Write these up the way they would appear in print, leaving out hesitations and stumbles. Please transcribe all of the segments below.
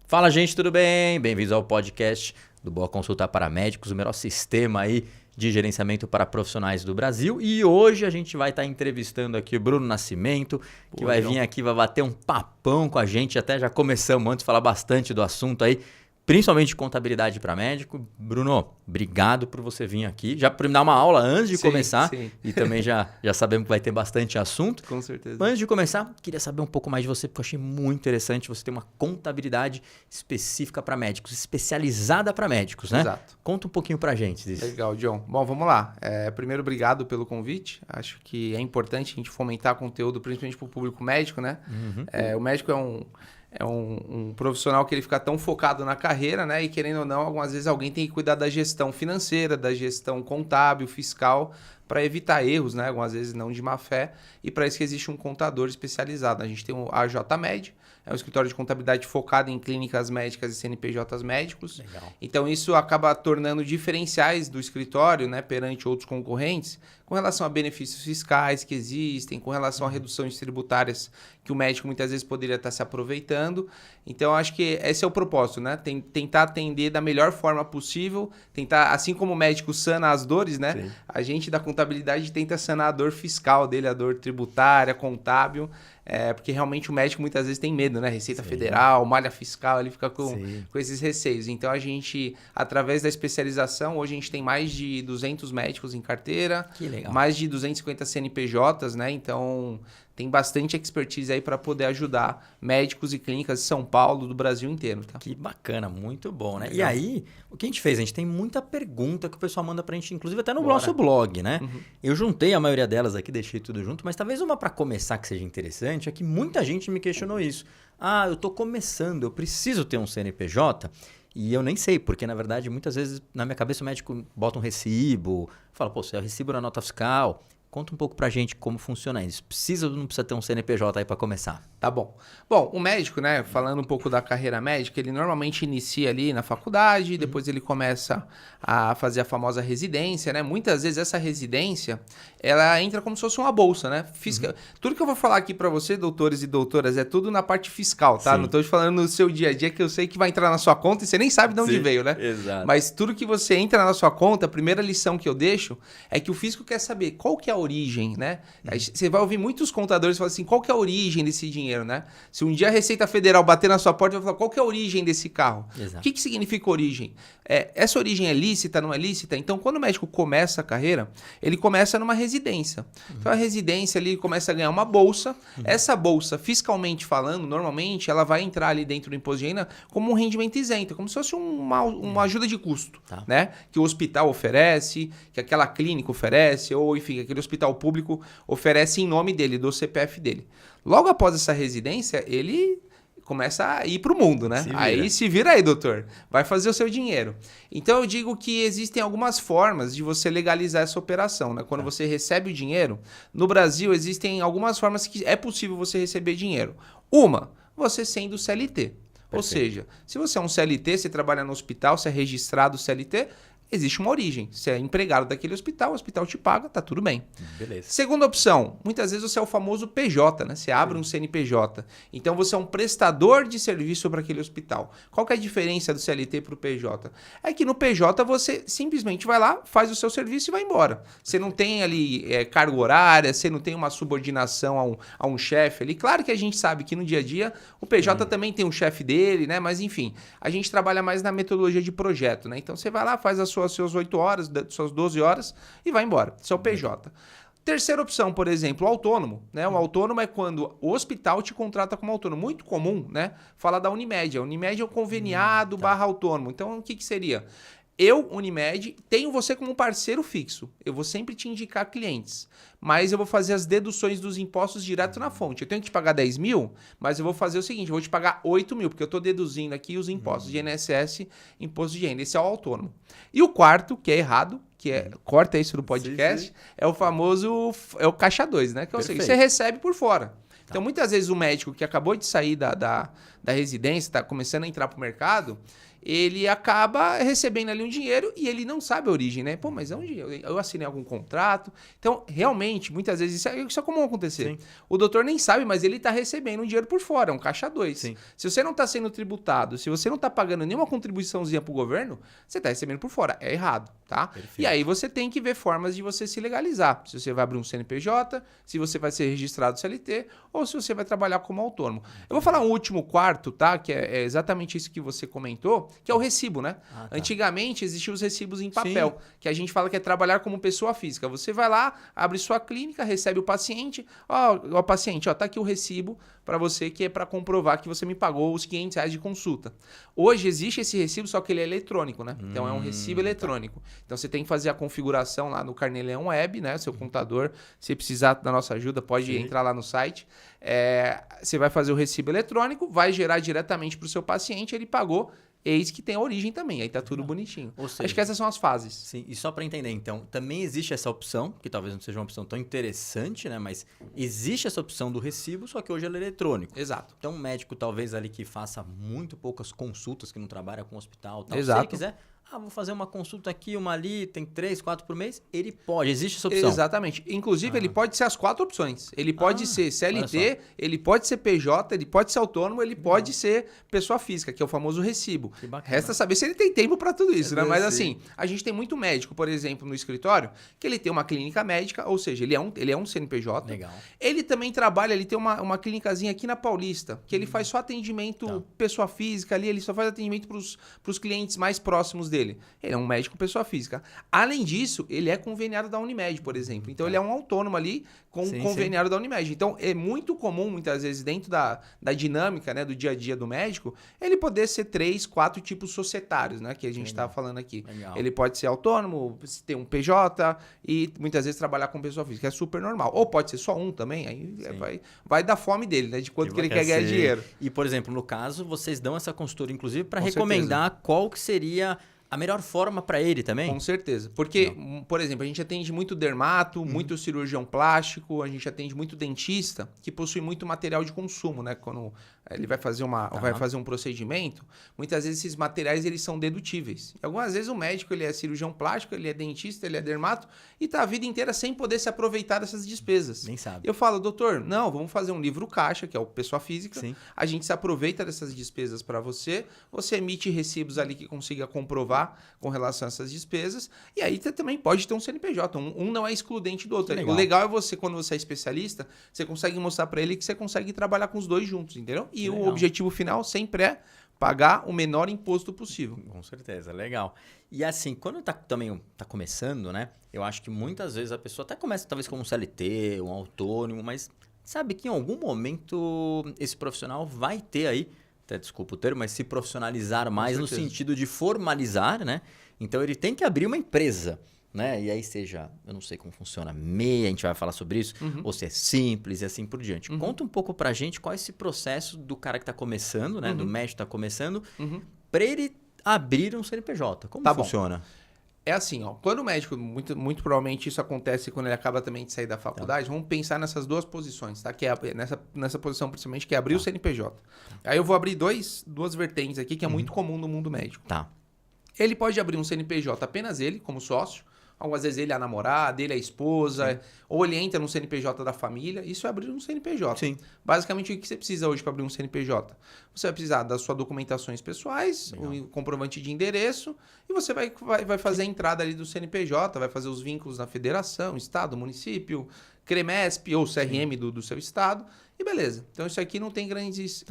Fala, gente, tudo bem? Bem-vindos ao podcast do Boa Consulta para Médicos, o melhor sistema aí de gerenciamento para profissionais do Brasil. E hoje a gente vai estar entrevistando aqui o Bruno Nascimento, que vai vir aqui, vai bater um papão com a gente. Até já começamos antes de falar bastante do assunto aí, principalmente de contabilidade para médico. Bruno, obrigado por você vir aqui. Já para me dar uma aula antes de começar. Sim. E também já sabemos que vai ter bastante assunto. Com certeza. Antes de começar, queria saber um pouco mais de você, porque eu achei muito interessante você ter uma contabilidade específica para médicos, especializada para médicos, né? Exato. Conta um pouquinho para a gente disso. Legal, John. Bom, vamos lá. Primeiro, obrigado pelo convite. Acho que é importante a gente fomentar conteúdo, principalmente para o público médico, né? O médico é um profissional que ele fica tão focado na carreira, né? E querendo ou não, algumas vezes alguém tem que cuidar da gestão financeira, da gestão contábil, fiscal, para evitar erros, né? Algumas vezes não de má fé. E para isso que existe um contador especializado. A gente tem o AJMed, é um escritório de contabilidade focado em clínicas médicas e CNPJs médicos. Legal. Então isso acaba tornando diferenciais do escritório, né, perante outros concorrentes, com relação a benefícios fiscais que existem, com relação a reduções tributárias que o médico muitas vezes poderia estar se aproveitando. Então, acho que esse é o propósito, né? Tentar atender da melhor forma possível, tentar, assim como o médico sana as dores, né? Sim. A gente da contabilidade tenta sanar a dor fiscal dele, a dor tributária, contábil, porque realmente o médico muitas vezes tem medo, né? Receita Federal, malha fiscal, ele fica com esses receios. Então, a gente, através da especialização, hoje a gente tem mais de 200 médicos em carteira, que legal. Mais de 250 CNPJs, né? Então, tem bastante expertise aí para poder ajudar médicos e clínicas de São Paulo, do Brasil inteiro, tá? Que bacana, muito bom, né? Legal. E aí, o que a gente fez? A gente tem muita pergunta que o pessoal manda pra gente, inclusive até no nosso blog, né? Eu juntei a maioria delas aqui, deixei tudo junto, mas talvez uma para começar que seja interessante é que muita gente me questionou isso. Eu tô começando, eu preciso ter um CNPJ? E eu nem sei, porque na verdade muitas vezes na minha cabeça o médico bota um recibo, fala, pô, você é recibo na nota fiscal. Conta um pouco pra gente como funciona isso. Precisa ou não precisa ter um CNPJ aí para começar? Tá bom. Bom, o médico, né, falando um pouco da carreira médica, ele normalmente inicia ali na faculdade, depois ele começa a fazer a famosa residência, né? Muitas vezes essa residência, ela entra como se fosse uma bolsa, né? Tudo que eu vou falar aqui para você, doutores e doutoras, é tudo na parte fiscal, tá? Sim. Não tô te falando no seu dia a dia, que eu sei que vai entrar na sua conta e você nem sabe de onde veio, né? Exato. Mas tudo que você entra na sua conta, a primeira lição que eu deixo é que o fisco quer saber qual que é a origem, né? Aí você vai ouvir muitos contadores falando assim, qual que é a origem desse dinheiro, né? Se um dia a Receita Federal bater na sua porta, vai falar, qual que é a origem desse carro? Exato. O que significa origem? Essa origem é lícita, não é lícita? Então, quando o médico começa a carreira, ele começa numa residência. Então, a residência ali começa a ganhar uma bolsa. Essa bolsa, fiscalmente falando, normalmente, ela vai entrar ali dentro do imposto de renda como um rendimento isento, como se fosse uma ajuda de custo, né? Que o hospital oferece, que aquela clínica oferece, ou enfim, que aquele hospital público oferece em nome dele, do CPF dele. Logo após essa residência, ele começa a ir para o mundo, né? Se vira aí, doutor. Vai fazer o seu dinheiro. Então, eu digo que existem algumas formas de você legalizar essa operação, né? Quando você recebe o dinheiro, no Brasil existem algumas formas que é possível você receber dinheiro. Uma, você sendo CLT. Ou seja, se você é um CLT, você trabalha no hospital, você é registrado CLT, existe uma origem. Você é empregado daquele hospital, o hospital te paga, tá tudo bem. Beleza. Segunda opção, muitas vezes você é o famoso PJ, né? Você abre um CNPJ. Então você é um prestador de serviço para aquele hospital. Qual que é a diferença do CLT para o PJ? É que no PJ você simplesmente vai lá, faz o seu serviço e vai embora. Você não tem ali carga horária, você não tem uma subordinação a um chefe ali. Claro que a gente sabe que no dia a dia o PJ também tem um chefe dele, né? Mas enfim, a gente trabalha mais na metodologia de projeto, né? Então você vai lá, faz as suas 8 horas, suas 12 horas e vai embora. Isso é o PJ. Terceira opção, por exemplo, o autônomo, né? O autônomo é quando o hospital te contrata como autônomo. Muito comum, né? Falar da Unimed. A Unimed é o conveniado / autônomo. Então, o que seria? Eu, Unimed, tenho você como um parceiro fixo. Eu vou sempre te indicar clientes. Mas eu vou fazer as deduções dos impostos direto na fonte. Eu tenho que te pagar 10 mil, mas eu vou fazer o seguinte, eu vou te pagar 8 mil, porque eu estou deduzindo aqui os impostos de INSS, imposto de renda. Esse é o autônomo. E o quarto, que é errado, corta isso do podcast, é o famoso, o caixa 2, né? Que é o seguinte, você recebe por fora. Então, muitas vezes o médico que acabou de sair da da residência, está começando a entrar para o mercado, ele acaba recebendo ali um dinheiro e ele não sabe a origem, né? Pô, mas onde eu assinei algum contrato? Então, realmente, muitas vezes isso é comum acontecer. Sim. O doutor nem sabe, mas ele está recebendo um dinheiro por fora, um caixa 2. Sim. Se você não está sendo tributado, se você não está pagando nenhuma contribuiçãozinha para o governo, você está recebendo por fora. É errado, tá? Perfeito. E aí você tem que ver formas de você se legalizar. Se você vai abrir um CNPJ, se você vai ser registrado CLT ou se você vai trabalhar como autônomo. Eu vou falar um último quarto, tá? Que é exatamente isso que você comentou, que é o recibo, né? Ah, tá. Antigamente existiam os recibos em papel, que a gente fala que é trabalhar como pessoa física. Você vai lá, abre sua clínica, recebe o paciente, ó, paciente, ó, tá aqui o recibo para você, que é para comprovar que você me pagou os R$500 de consulta. Hoje existe esse recibo, só que ele é eletrônico, né? Então é um recibo eletrônico. Então você tem que fazer a configuração lá no Carneleon Web, né? Seu computador, se precisar da nossa ajuda, pode entrar lá no site. Você vai fazer o recibo eletrônico, vai gerar diretamente para o seu paciente, ele pagou, eis que tem a origem também, aí tá tudo bonitinho. Ou seja, acho que essas são as fases. Sim, e só para entender, então, também existe essa opção, que talvez não seja uma opção tão interessante, né? Mas existe essa opção do recibo, só que hoje ele é eletrônico. Exato. Então, um médico talvez ali que faça muito poucas consultas, que não trabalha com hospital, tal, Exato. se ele quiser, vou fazer uma consulta aqui, uma ali, tem 3, 4 por mês, ele pode, existe essa opção. Exatamente. Inclusive, ele pode ser as 4 opções. Ele pode ser olha CLT, ele pode ser PJ, ele pode ser autônomo, ele pode ser pessoa física, que é o famoso recibo. Que bacana. Resta saber se ele tem tempo para tudo isso, né? Mas Sim. assim, a gente tem muito médico, por exemplo, no escritório, que ele tem uma clínica médica, ou seja, ele é um CNPJ. Legal. Ele também trabalha, ele tem uma clínicazinha aqui na Paulista, que ele faz só atendimento pessoa física ali, ele só faz atendimento para os clientes mais próximos dele. Ele é um médico pessoa física. Além disso, ele é conveniado da Unimed, por exemplo. Então, ele é um autônomo ali conveniado da Unimed. Então, é muito comum, muitas vezes, dentro da dinâmica, né, do dia a dia do médico, ele poder ser 3, 4 tipos societários, né, que a gente está falando aqui. Legal. Ele pode ser autônomo, ter um PJ e muitas vezes trabalhar com pessoa física. É super normal. Ou pode ser só um também, aí vai dar fome dele, né, de quanto que ele quer ganhar dinheiro. E, por exemplo, no caso, vocês dão essa consultoria, inclusive, para Com recomendar qual que seria a melhor forma para ele também? Com certeza. Porque, por exemplo, a gente atende muito dermato, muito cirurgião plástico, a gente atende muito dentista que possui muito material de consumo, né? Quando ele vai fazer um procedimento, muitas vezes esses materiais eles são dedutíveis. E algumas vezes o médico ele é cirurgião plástico, ele é dentista, ele é dermato e está a vida inteira sem poder se aproveitar dessas despesas. Nem sabe. Eu falo, doutor, não, vamos fazer um livro caixa, que é o pessoa física. Sim. A gente se aproveita dessas despesas para você emite recibos ali que consiga comprovar com relação a essas despesas, e aí você também pode ter um CNPJ, um não é excludente do outro. Legal. O legal é você, quando você é especialista, você consegue mostrar para ele que você consegue trabalhar com os dois juntos, entendeu? E o objetivo final sempre é pagar o menor imposto possível. Com certeza, legal. E assim, quando também tá começando, né? Eu acho que muitas vezes a pessoa até começa talvez como um CLT, um autônomo, mas sabe que em algum momento esse profissional vai ter aí, até desculpa o termo, mas se profissionalizar mais no sentido de formalizar, né? Então ele tem que abrir uma empresa, né? E aí seja, eu não sei como funciona, MEI, a gente vai falar sobre isso, ou se é simples e assim por diante. Conta um pouco pra gente qual é esse processo do cara que tá começando, né? Do médico que tá começando, pra ele abrir um CNPJ. Como funciona? É assim, ó, quando o médico, muito provavelmente isso acontece quando ele acaba também de sair da faculdade, vamos pensar nessas duas posições, tá? Que é nessa posição principalmente, que é abrir o CNPJ. Aí eu vou abrir duas vertentes aqui, que é muito comum no mundo médico. Tá. Ele pode abrir um CNPJ apenas ele, como sócio. Algumas vezes ele é a namorada, ele é a esposa, ou ele entra no CNPJ da família. Isso é abrir um CNPJ. Sim. Basicamente, o que você precisa hoje para abrir um CNPJ? Você vai precisar das suas documentações pessoais, o comprovante de endereço, e você vai fazer a entrada ali do CNPJ, vai fazer os vínculos na federação, estado, município, CREMESP ou CRM do seu estado, e beleza. Então, isso aqui não tem grandes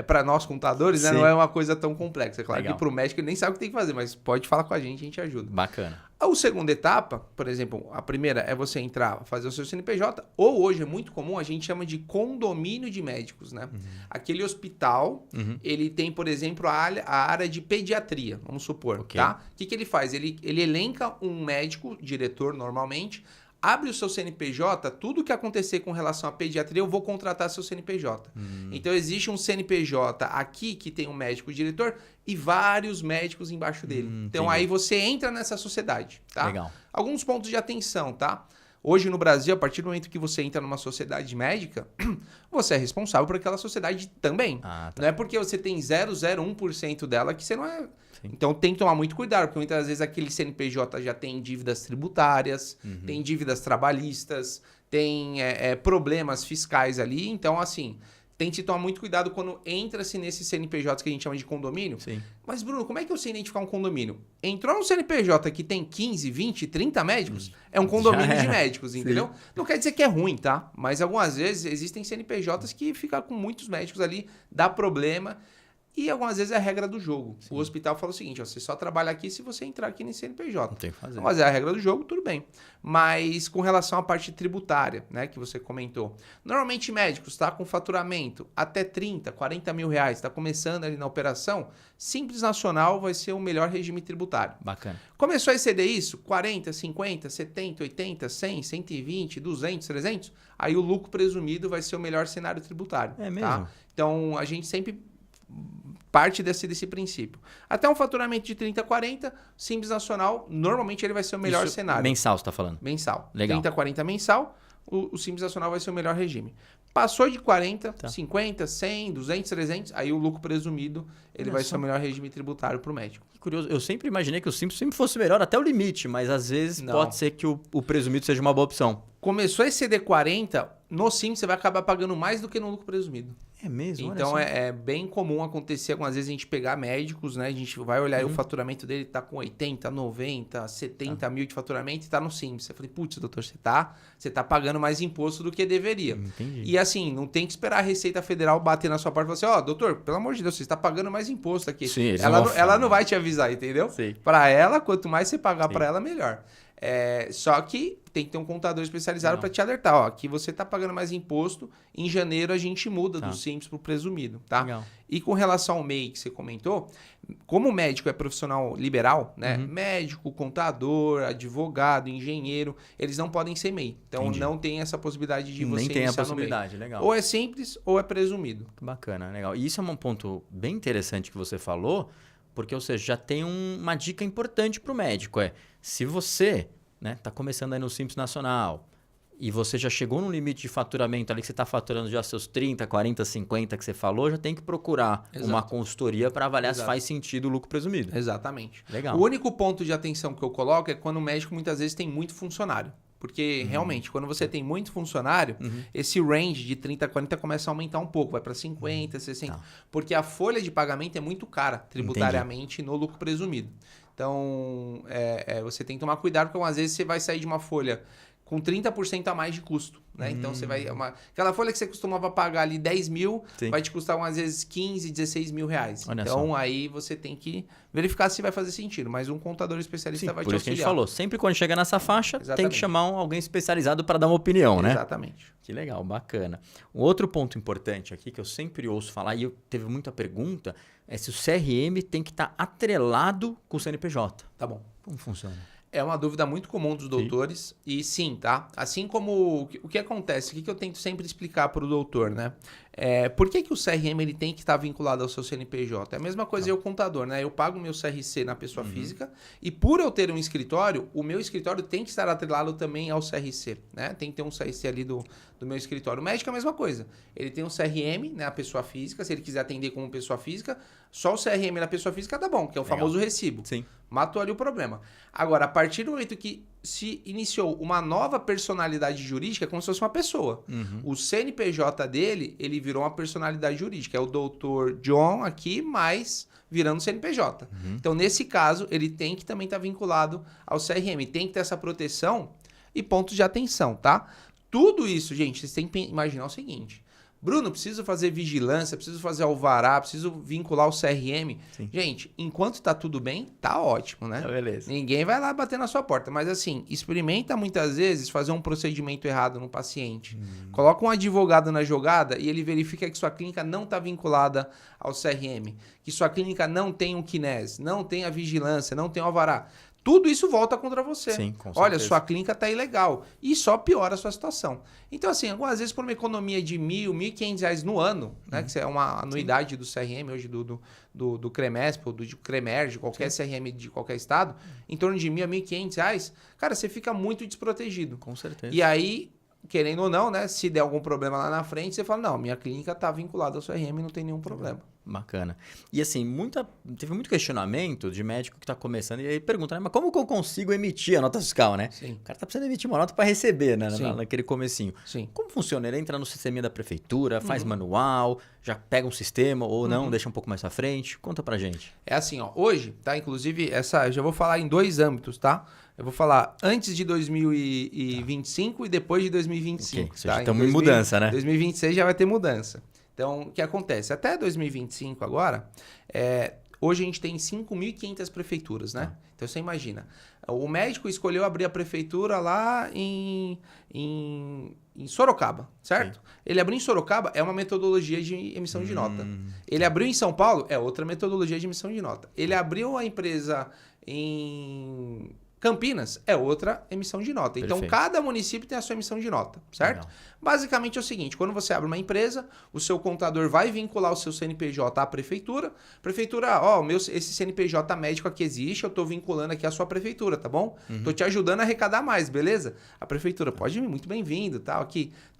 para nós contadores, né, não é uma coisa tão complexa. É claro que para o médico ele nem sabe o que tem que fazer, mas pode falar com a gente ajuda. Bacana. A segunda etapa, por exemplo, a primeira é você entrar, fazer o seu CNPJ, ou hoje é muito comum, a gente chama de condomínio de médicos, né? Aquele hospital, ele tem, por exemplo, a área de pediatria, vamos supor, tá? O que ele faz? Ele elenca um médico, diretor normalmente, abre o seu CNPJ, tudo que acontecer com relação à pediatria, eu vou contratar seu CNPJ. Então, existe um CNPJ aqui que tem um médico diretor e vários médicos embaixo dele. Então, aí você entra nessa sociedade, tá? Legal. Alguns pontos de atenção, tá? Hoje no Brasil, a partir do momento que você entra numa sociedade médica, você é responsável por aquela sociedade também. Tá. Não é porque você tem 0,01% dela que você não é... Sim. Então tem que tomar muito cuidado, porque muitas vezes aquele CNPJ já tem dívidas tributárias, tem dívidas trabalhistas, tem problemas fiscais ali. Então, assim, tem que se tomar muito cuidado quando entra-se nesses CNPJs que a gente chama de condomínio. Sim. Mas, Bruno, como é que eu sei identificar um condomínio? Entrou num CNPJ que tem 15, 20, 30 médicos, é um condomínio de médicos, entendeu? Sim. Não quer dizer que é ruim, tá? Mas algumas vezes existem CNPJs que ficam com muitos médicos ali, dá problema. E algumas vezes é a regra do jogo. Sim. O hospital fala o seguinte, ó, você só trabalha aqui se você entrar aqui nesse CNPJ. Não tem que fazer. Mas é a regra do jogo, tudo bem. Mas com relação à parte tributária, né, que você comentou. Normalmente médicos, tá, com faturamento até 30, 40 mil reais, está começando ali na operação, Simples Nacional vai ser o melhor regime tributário. Bacana. Começou a exceder isso, 40, 50, 70, 80, 100, 120, 200, 300, aí o lucro presumido vai ser o melhor cenário tributário. É mesmo? Tá? Então, a gente sempre... parte desse princípio. Até um faturamento de 30, 40, Simples Nacional, normalmente ele vai ser o melhor cenário. Mensal, você está falando? Mensal. Legal. 30, 40 mensal, o Simples Nacional vai ser o melhor regime. Passou de 40, Tá. 50, 100, 200, 300, aí o lucro presumido, ele vai ser o melhor regime tributário para o médico. Que curioso. Eu sempre imaginei que o Simples sempre fosse melhor até o limite, mas às vezes Não. pode ser que o presumido seja uma boa opção. Começou a exceder 40, no Simples você vai acabar pagando mais do que no lucro presumido. É mesmo? Então é bem comum acontecer, algumas vezes a gente pegar médicos, né? A gente vai olhar aí o faturamento dele, tá com 80, 90, 70 mil de faturamento e tá no Simples. Eu falei, putz, doutor, você tá pagando mais imposto do que deveria. Entendi. E assim, não tem que esperar a Receita Federal bater na sua porta e falar assim, ó, doutor, pelo amor de Deus, você está pagando mais imposto aqui. Sim, ela não vai te avisar, entendeu? Sim. Para ela, quanto mais você pagar Sim. para ela, melhor. Só que tem que ter um contador especializado Não. para te alertar. Ó, aqui você está pagando mais imposto, em janeiro a gente muda do Simples para o presumido. Tá? Legal. E com relação ao MEI que você comentou, como o médico é profissional liberal, né? Médico, contador, advogado, engenheiro, eles não podem ser MEI. Então Entendi. não tem essa possibilidade de você Nem tem a iniciar no MEI. possibilidade, legal. Ou é simples ou é presumido. Que bacana, legal. E isso é um ponto bem interessante que você falou, porque, ou seja, já tem uma dica importante para o médico. Se você está começando aí no Simples Nacional e você já chegou num limite de faturamento ali que você está faturando já seus 30, 40, 50 que você falou, já tem que procurar uma consultoria para avaliar se faz sentido o lucro presumido. Exatamente. Legal. O único ponto de atenção que eu coloco é quando o médico muitas vezes tem muito funcionário. Porque, realmente, quando você tem muito funcionário, esse range de 30 a 40 começa a aumentar um pouco. Vai para 50, 60. Tá. Porque a folha de pagamento é muito cara, tributariamente, no lucro presumido. Então, você tem que tomar cuidado, porque às vezes você vai sair de uma folha com 30% a mais de custo. Né? Então, você vai... Aquela folha que você costumava pagar ali 10 mil, Sim. vai te custar, às vezes, 15, 16 mil reais. Olha Então, só. aí você tem que verificar se vai fazer sentido. Mas um contador especialista Sim, vai por te isso que a gente auxiliar. falou, sempre quando chega nessa faixa, tem que Exatamente. chamar alguém especializado para dar uma opinião, né? Exatamente. Que legal, bacana. Um outro ponto importante aqui que eu sempre ouço falar, e eu teve muita pergunta, é se o CRM tem que estar atrelado com o CNPJ. Tá bom. Como funciona? É uma dúvida muito comum dos doutores. E sim, tá? Assim como o que acontece, o que eu tento sempre explicar para o doutor, né? Por que o CRM ele tem que estar vinculado ao seu CNPJ? É a mesma coisa eu, contador, né? Eu pago o meu CRC na pessoa física e por eu ter um escritório, o meu escritório tem que estar atrelado também ao CRC, né? Tem que ter um CRC ali do meu escritório. O médico é a mesma coisa. Ele tem um CRM, né? A pessoa física, se ele quiser atender como pessoa física, só o CRM na pessoa física tá bom, que é o famoso recibo. Sim. Matou ali o problema. Agora, a partir do momento que se iniciou uma nova personalidade jurídica, é como se fosse uma pessoa. O CNPJ dele, ele virou uma personalidade jurídica. É o doutor John aqui, mas virando CNPJ. Então, nesse caso, ele tem que também estar vinculado ao CRM. Tem que ter essa proteção e pontos de atenção, tá? Tudo isso, gente, vocês têm que imaginar o seguinte... Bruno, preciso fazer vigilância, preciso fazer alvará, preciso vincular o CRM. Sim. Gente, enquanto tá tudo bem, tá ótimo, né? Beleza. Ninguém vai lá bater na sua porta. Mas assim, experimenta muitas vezes fazer um procedimento errado no paciente. Coloca um advogado na jogada e ele verifica que sua clínica não está vinculada ao CRM. Que sua clínica não tem um KINES, não tem a vigilância, não tem o alvará. tudo isso volta contra você. Sim, com Olha, certeza. sua clínica está ilegal. E só piora a sua situação. Então, assim, algumas vezes por uma economia de R$1.000, R$1.500 no ano, né? Que é uma anuidade do CRM hoje do CREMESP ou do CREMER, de qualquer CRM de qualquer estado, em torno de R$1.000 a R$1.500, cara, você fica muito desprotegido. Com certeza. E aí, querendo ou não, né? Se der algum problema lá na frente, você fala, não, minha clínica está vinculada ao CRM, não tem nenhum problema. Bacana. E assim, teve muito questionamento de médico que está começando e aí pergunta, né, mas como que eu consigo emitir a nota fiscal, né? Sim. O cara tá precisando emitir uma nota para receber, né? Sim. Naquele comecinho. Sim. Como funciona? Ele entra no sisteminha da prefeitura, faz manual, já pega um sistema ou não, deixa um pouco mais à frente? Conta pra gente. É assim, ó, hoje, tá? Inclusive, eu já vou falar em 2 âmbitos, tá? Eu vou falar antes de 2025 e depois de 2025. Ok, ou seja, Tá? estamos em mudança, né? 2026 já vai ter mudança. Então, o que acontece? Até 2025 agora, hoje a gente tem 5.500 prefeituras, né? Então, você imagina. O médico escolheu abrir a prefeitura lá em Sorocaba, certo? Sim. Ele abriu em Sorocaba, é uma metodologia de emissão de nota. Ele abriu em São Paulo, é outra metodologia de emissão de nota. Ele abriu a empresa em Campinas, é outra emissão de nota. Então, Perfeito. cada município tem a sua emissão de nota, certo? Legal. Basicamente é o seguinte, quando você abre uma empresa, o seu contador vai vincular o seu CNPJ à prefeitura. Prefeitura, esse CNPJ médico aqui existe, eu estou vinculando aqui a sua prefeitura, tá bom? Tô te ajudando a arrecadar mais, beleza? A prefeitura, pode ir, muito bem-vindo, tá?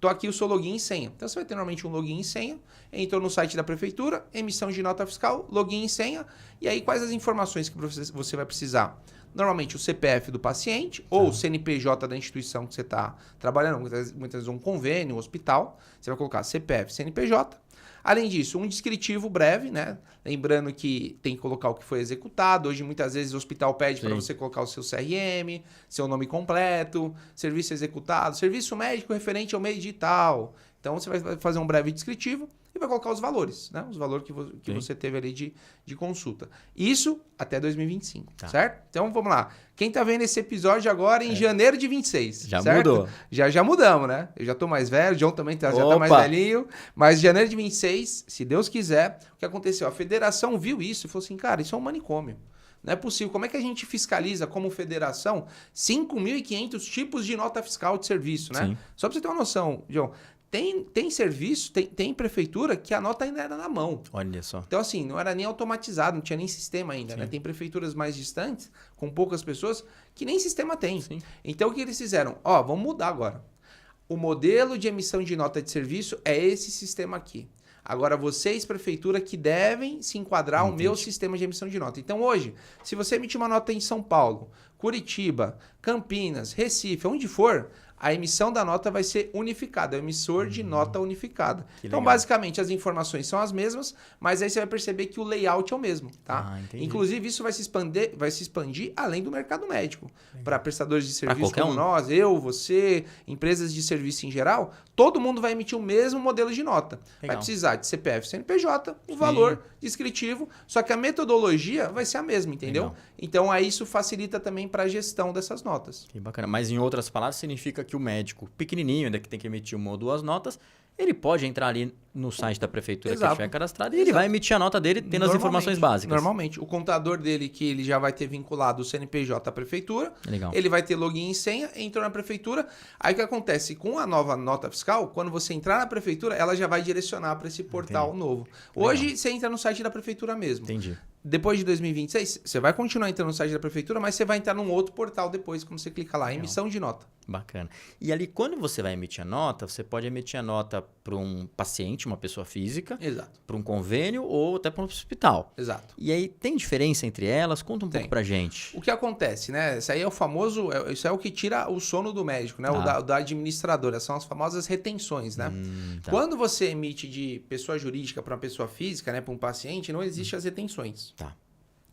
Tô aqui o seu login e senha. Então, você vai ter normalmente um login e senha, entrou no site da prefeitura, emissão de nota fiscal, login e senha, e aí quais as informações que você vai precisar? Normalmente o CPF do paciente ou o CNPJ da instituição que você está trabalhando, muitas vezes um convênio, um hospital, você vai colocar CPF, CNPJ. Além disso, um descritivo breve, né? Lembrando que tem que colocar o que foi executado. Hoje, muitas vezes, o hospital pede para você colocar o seu CRM, seu nome completo, serviço executado, serviço médico referente ao meio digital. Então, você vai fazer um breve descritivo e vai colocar os valores, né? Os valores que você teve ali de consulta. Isso até 2025, certo? Então, vamos lá. Quem tá vendo esse episódio agora em janeiro de 26, Já certo? mudou. Já mudamos, né? Eu já tô mais velho, o John também já tá mais velhinho. Mas janeiro de 26, se Deus quiser, o que aconteceu? A federação viu isso e falou assim, cara, isso é um manicômio. Não é possível. Como é que a gente fiscaliza como federação 5.500 tipos de nota fiscal de serviço, né? Sim. Só para você ter uma noção, John, tem serviço, tem prefeitura que a nota ainda era na mão. Olha só. Então, assim, não era nem automatizado, não tinha nem sistema ainda, né? Tem prefeituras mais distantes, com poucas pessoas, que nem sistema tem. Sim. Então, o que eles fizeram? Vamos mudar agora. O modelo de emissão de nota de serviço é esse sistema aqui. Agora, vocês, prefeitura, que devem se enquadrar ao meu sistema de emissão de nota. Então, hoje, se você emitir uma nota em São Paulo, Curitiba, Campinas, Recife, onde for, a emissão da nota vai ser unificada, é o emissor de nota unificada. Então, basicamente, as informações são as mesmas, mas aí você vai perceber que o layout é o mesmo, tá? Inclusive, isso vai se expandir além do mercado médico. Para prestadores de serviço como nós, eu, você, empresas de serviço em geral, todo mundo vai emitir o mesmo modelo de nota. Vai precisar de CPF, CNPJ, o valor descritivo, só que a metodologia vai ser a mesma, entendeu? Legal. Então, aí isso facilita também para a gestão dessas notas. Que bacana. Mas, em outras palavras, significa que o médico pequenininho, ainda que tem que emitir uma ou duas notas, ele pode entrar ali no site da prefeitura que estiver cadastrado e ele vai emitir a nota dele tendo as informações básicas. Normalmente. O contador dele, que ele já vai ter vinculado o CNPJ à prefeitura, Legal. ele vai ter login e senha, entrou na prefeitura. Aí o que acontece? Com a nova nota fiscal, quando você entrar na prefeitura, ela já vai direcionar para esse portal novo. Hoje, você entra no site da prefeitura mesmo. Entendi. Depois de 2026, você vai continuar entrando no site da prefeitura, mas você vai entrar num outro portal depois, quando você clica lá, emissão de nota. Bacana. E ali, quando você vai emitir a nota, você pode emitir a nota para um paciente, uma pessoa física, Exato. para um convênio ou até para um hospital. Exato. E aí, tem diferença entre elas? Conta um pouco pra gente. O que acontece, né? Isso aí é o famoso... Isso é o que tira o sono do médico, né? O da administradora. São as famosas retenções, né? Quando você emite de pessoa jurídica para uma pessoa física, né? Para um paciente, não existe as retenções. Tá.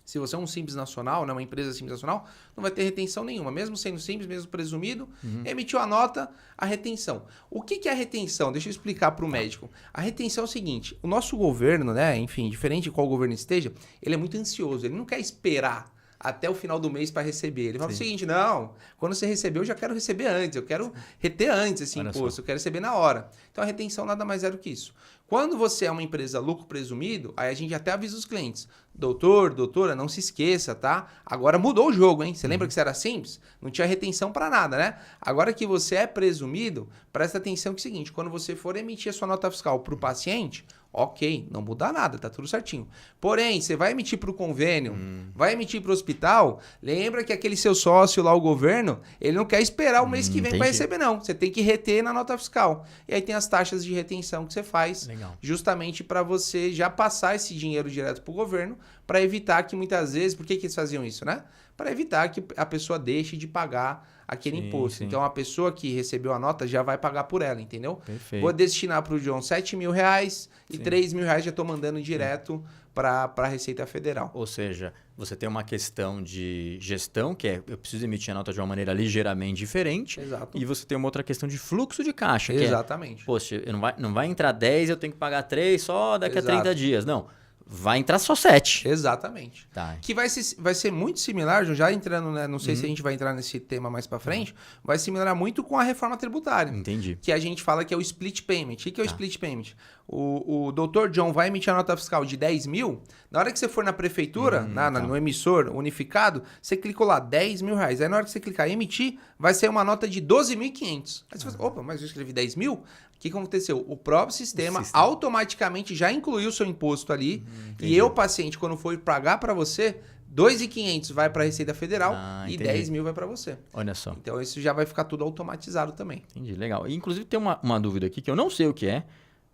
Se você é um Simples Nacional, né, uma empresa Simples Nacional, não vai ter retenção nenhuma. Mesmo sendo simples, mesmo presumido, emitiu a nota, a retenção. O que é a retenção? Deixa eu explicar para o médico. A retenção é o seguinte, o nosso governo, né, enfim, diferente de qual governo esteja, ele é muito ansioso, ele não quer esperar até o final do mês para receber. Ele fala o seguinte, não, quando você receber, eu já quero receber antes, eu quero reter antes esse imposto, eu quero receber na hora. Então a retenção nada mais é do que isso. Quando você é uma empresa lucro presumido, aí a gente até avisa os clientes. Doutora, não se esqueça, tá? Agora mudou o jogo, hein? Você lembra que isso era simples? Não tinha retenção para nada, né? Agora que você é presumido, presta atenção que é o seguinte, quando você for emitir a sua nota fiscal para o paciente, ok, não muda nada, tá tudo certinho. Porém, você vai emitir para o convênio, vai emitir para o hospital, lembra que aquele seu sócio lá, o governo, ele não quer esperar o mês que vem para receber, não. Você tem que reter na nota fiscal. E aí tem as taxas de retenção que você faz, justamente para você já passar esse dinheiro direto para o governo, para evitar que muitas vezes... Por que eles faziam isso, né? Para evitar que a pessoa deixe de pagar aquele imposto. Então, a pessoa que recebeu a nota já vai pagar por ela, entendeu? Perfeito. Vou destinar para o John R$7.000 e R$3.000 já estou mandando direto para a Receita Federal. Ou seja, você tem uma questão de gestão, que é eu preciso emitir a nota de uma maneira ligeiramente diferente. Exato. E você tem uma outra questão de fluxo de caixa. Exatamente. Que é, poxa, não vai entrar 10, eu tenho que pagar 3 só daqui a 30 dias. Não. Vai entrar só 7. Exatamente. Tá. Que vai ser muito similar, já entrando, né? Não sei se a gente vai entrar nesse tema mais para frente, vai similar muito com a reforma tributária. Entendi. Que a gente fala que é o split payment. O que é o split payment? O Dr. John vai emitir a nota fiscal de 10 mil, na hora que você for na prefeitura, no emissor unificado, você clicou lá, R$10.000. Aí na hora que você clicar em emitir, vai ser uma nota de 12.500. Aí você fala, opa, mas eu escrevi 10 mil? O que aconteceu? O próprio sistema automaticamente já incluiu o seu imposto ali. E eu, paciente, quando for pagar para você, 2.500 vai para a Receita Federal e 10 mil vai para você. Olha só. Então isso já vai ficar tudo automatizado também. Entendi, legal. E, inclusive tem uma dúvida aqui que eu não sei o que é,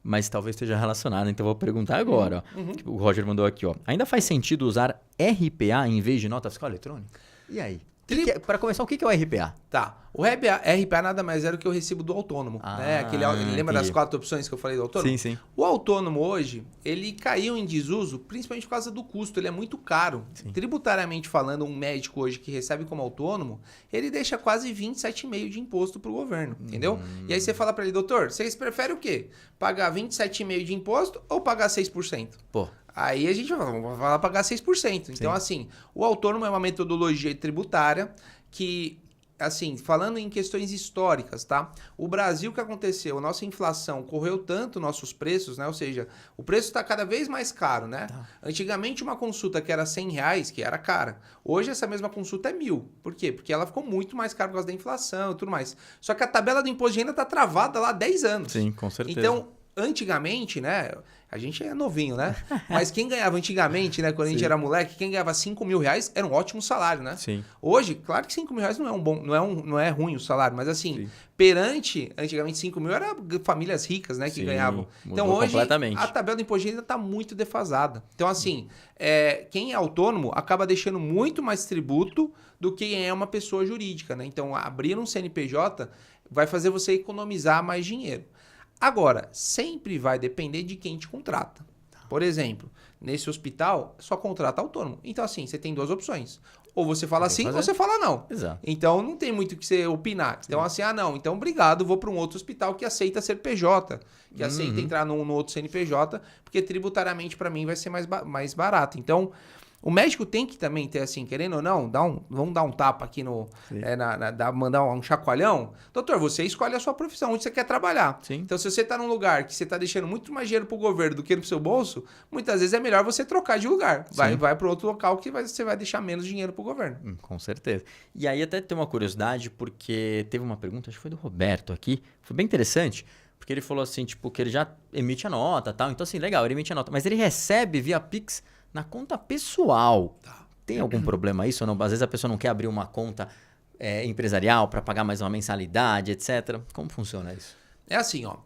mas talvez esteja relacionada, então eu vou perguntar agora. Ó. O Roger mandou aqui, ó. Ainda faz sentido usar RPA em vez de nota fiscal eletrônica? E aí? Para começar, o que é o RPA? Tá. O RPA nada mais era do que o recibo do autônomo. Né? Lembra das 4 opções que eu falei do autônomo? Sim. O autônomo hoje, ele caiu em desuso principalmente por causa do custo. Ele é muito caro. Tributariamente falando, um médico hoje que recebe como autônomo, ele deixa quase 27,5% de imposto para o governo. Entendeu? E aí você fala para ele, doutor, vocês preferem o quê? Pagar 27,5% de imposto ou pagar 6%? Pô. Aí a gente vai pagar 6%. Então, assim, o autônomo é uma metodologia tributária que, assim, falando em questões históricas, tá? O Brasil, o que aconteceu? A nossa inflação correu tanto nossos preços, né? Ou seja, o preço está cada vez mais caro, né? Tá. Antigamente, uma consulta que era R$100, que era cara. Hoje, essa mesma consulta é 1.000. Por quê? Porque ela ficou muito mais cara por causa da inflação e tudo mais. Só que a tabela do imposto de renda está travada lá há 10 anos. Sim, com certeza. Então, antigamente, né? A gente é novinho, né? Mas quem ganhava antigamente, né? Quando a gente era moleque, quem ganhava R$5.000 era um ótimo salário, né? Sim. Hoje, claro que R$5.000 não é ruim o salário, mas assim, perante, antigamente R$5.000 era famílias ricas, né? Que ganhavam. Então hoje, a tabela do imposto de renda está muito defasada. Então assim, quem é autônomo acaba deixando muito mais tributo do que quem é uma pessoa jurídica, né? Então abrir um CNPJ vai fazer você economizar mais dinheiro. Agora, sempre vai depender de quem te contrata. Por exemplo, nesse hospital, só contrata autônomo. Então, assim, você tem 2 opções. Ou você fala sim, ou você fala não. Exato. Então, não tem muito o que você opinar. Então, assim, não, então obrigado, vou para um outro hospital que aceita ser PJ, que aceita entrar no outro CNPJ, porque tributariamente, para mim, vai ser mais barato. Então, o médico tem que também ter, assim, querendo ou não, vamos dar um tapa aqui mandar um chacoalhão. Doutor, você escolhe a sua profissão, onde você quer trabalhar. Sim. Então, se você está num lugar que você está deixando muito mais dinheiro para o governo do que no seu bolso, muitas vezes é melhor você trocar de lugar. Vai para outro local que você vai deixar menos dinheiro para o governo. Com certeza. E aí até tem uma curiosidade, porque teve uma pergunta, acho que foi do Roberto aqui, foi bem interessante, porque ele falou assim, tipo, que ele já emite a nota e tal. Então, assim, legal, ele emite a nota, mas ele recebe via Pix na conta pessoal. Tem algum problema isso ou não? Às vezes a pessoa não quer abrir uma conta empresarial para pagar mais uma mensalidade, etc. Como funciona isso? É assim, ó.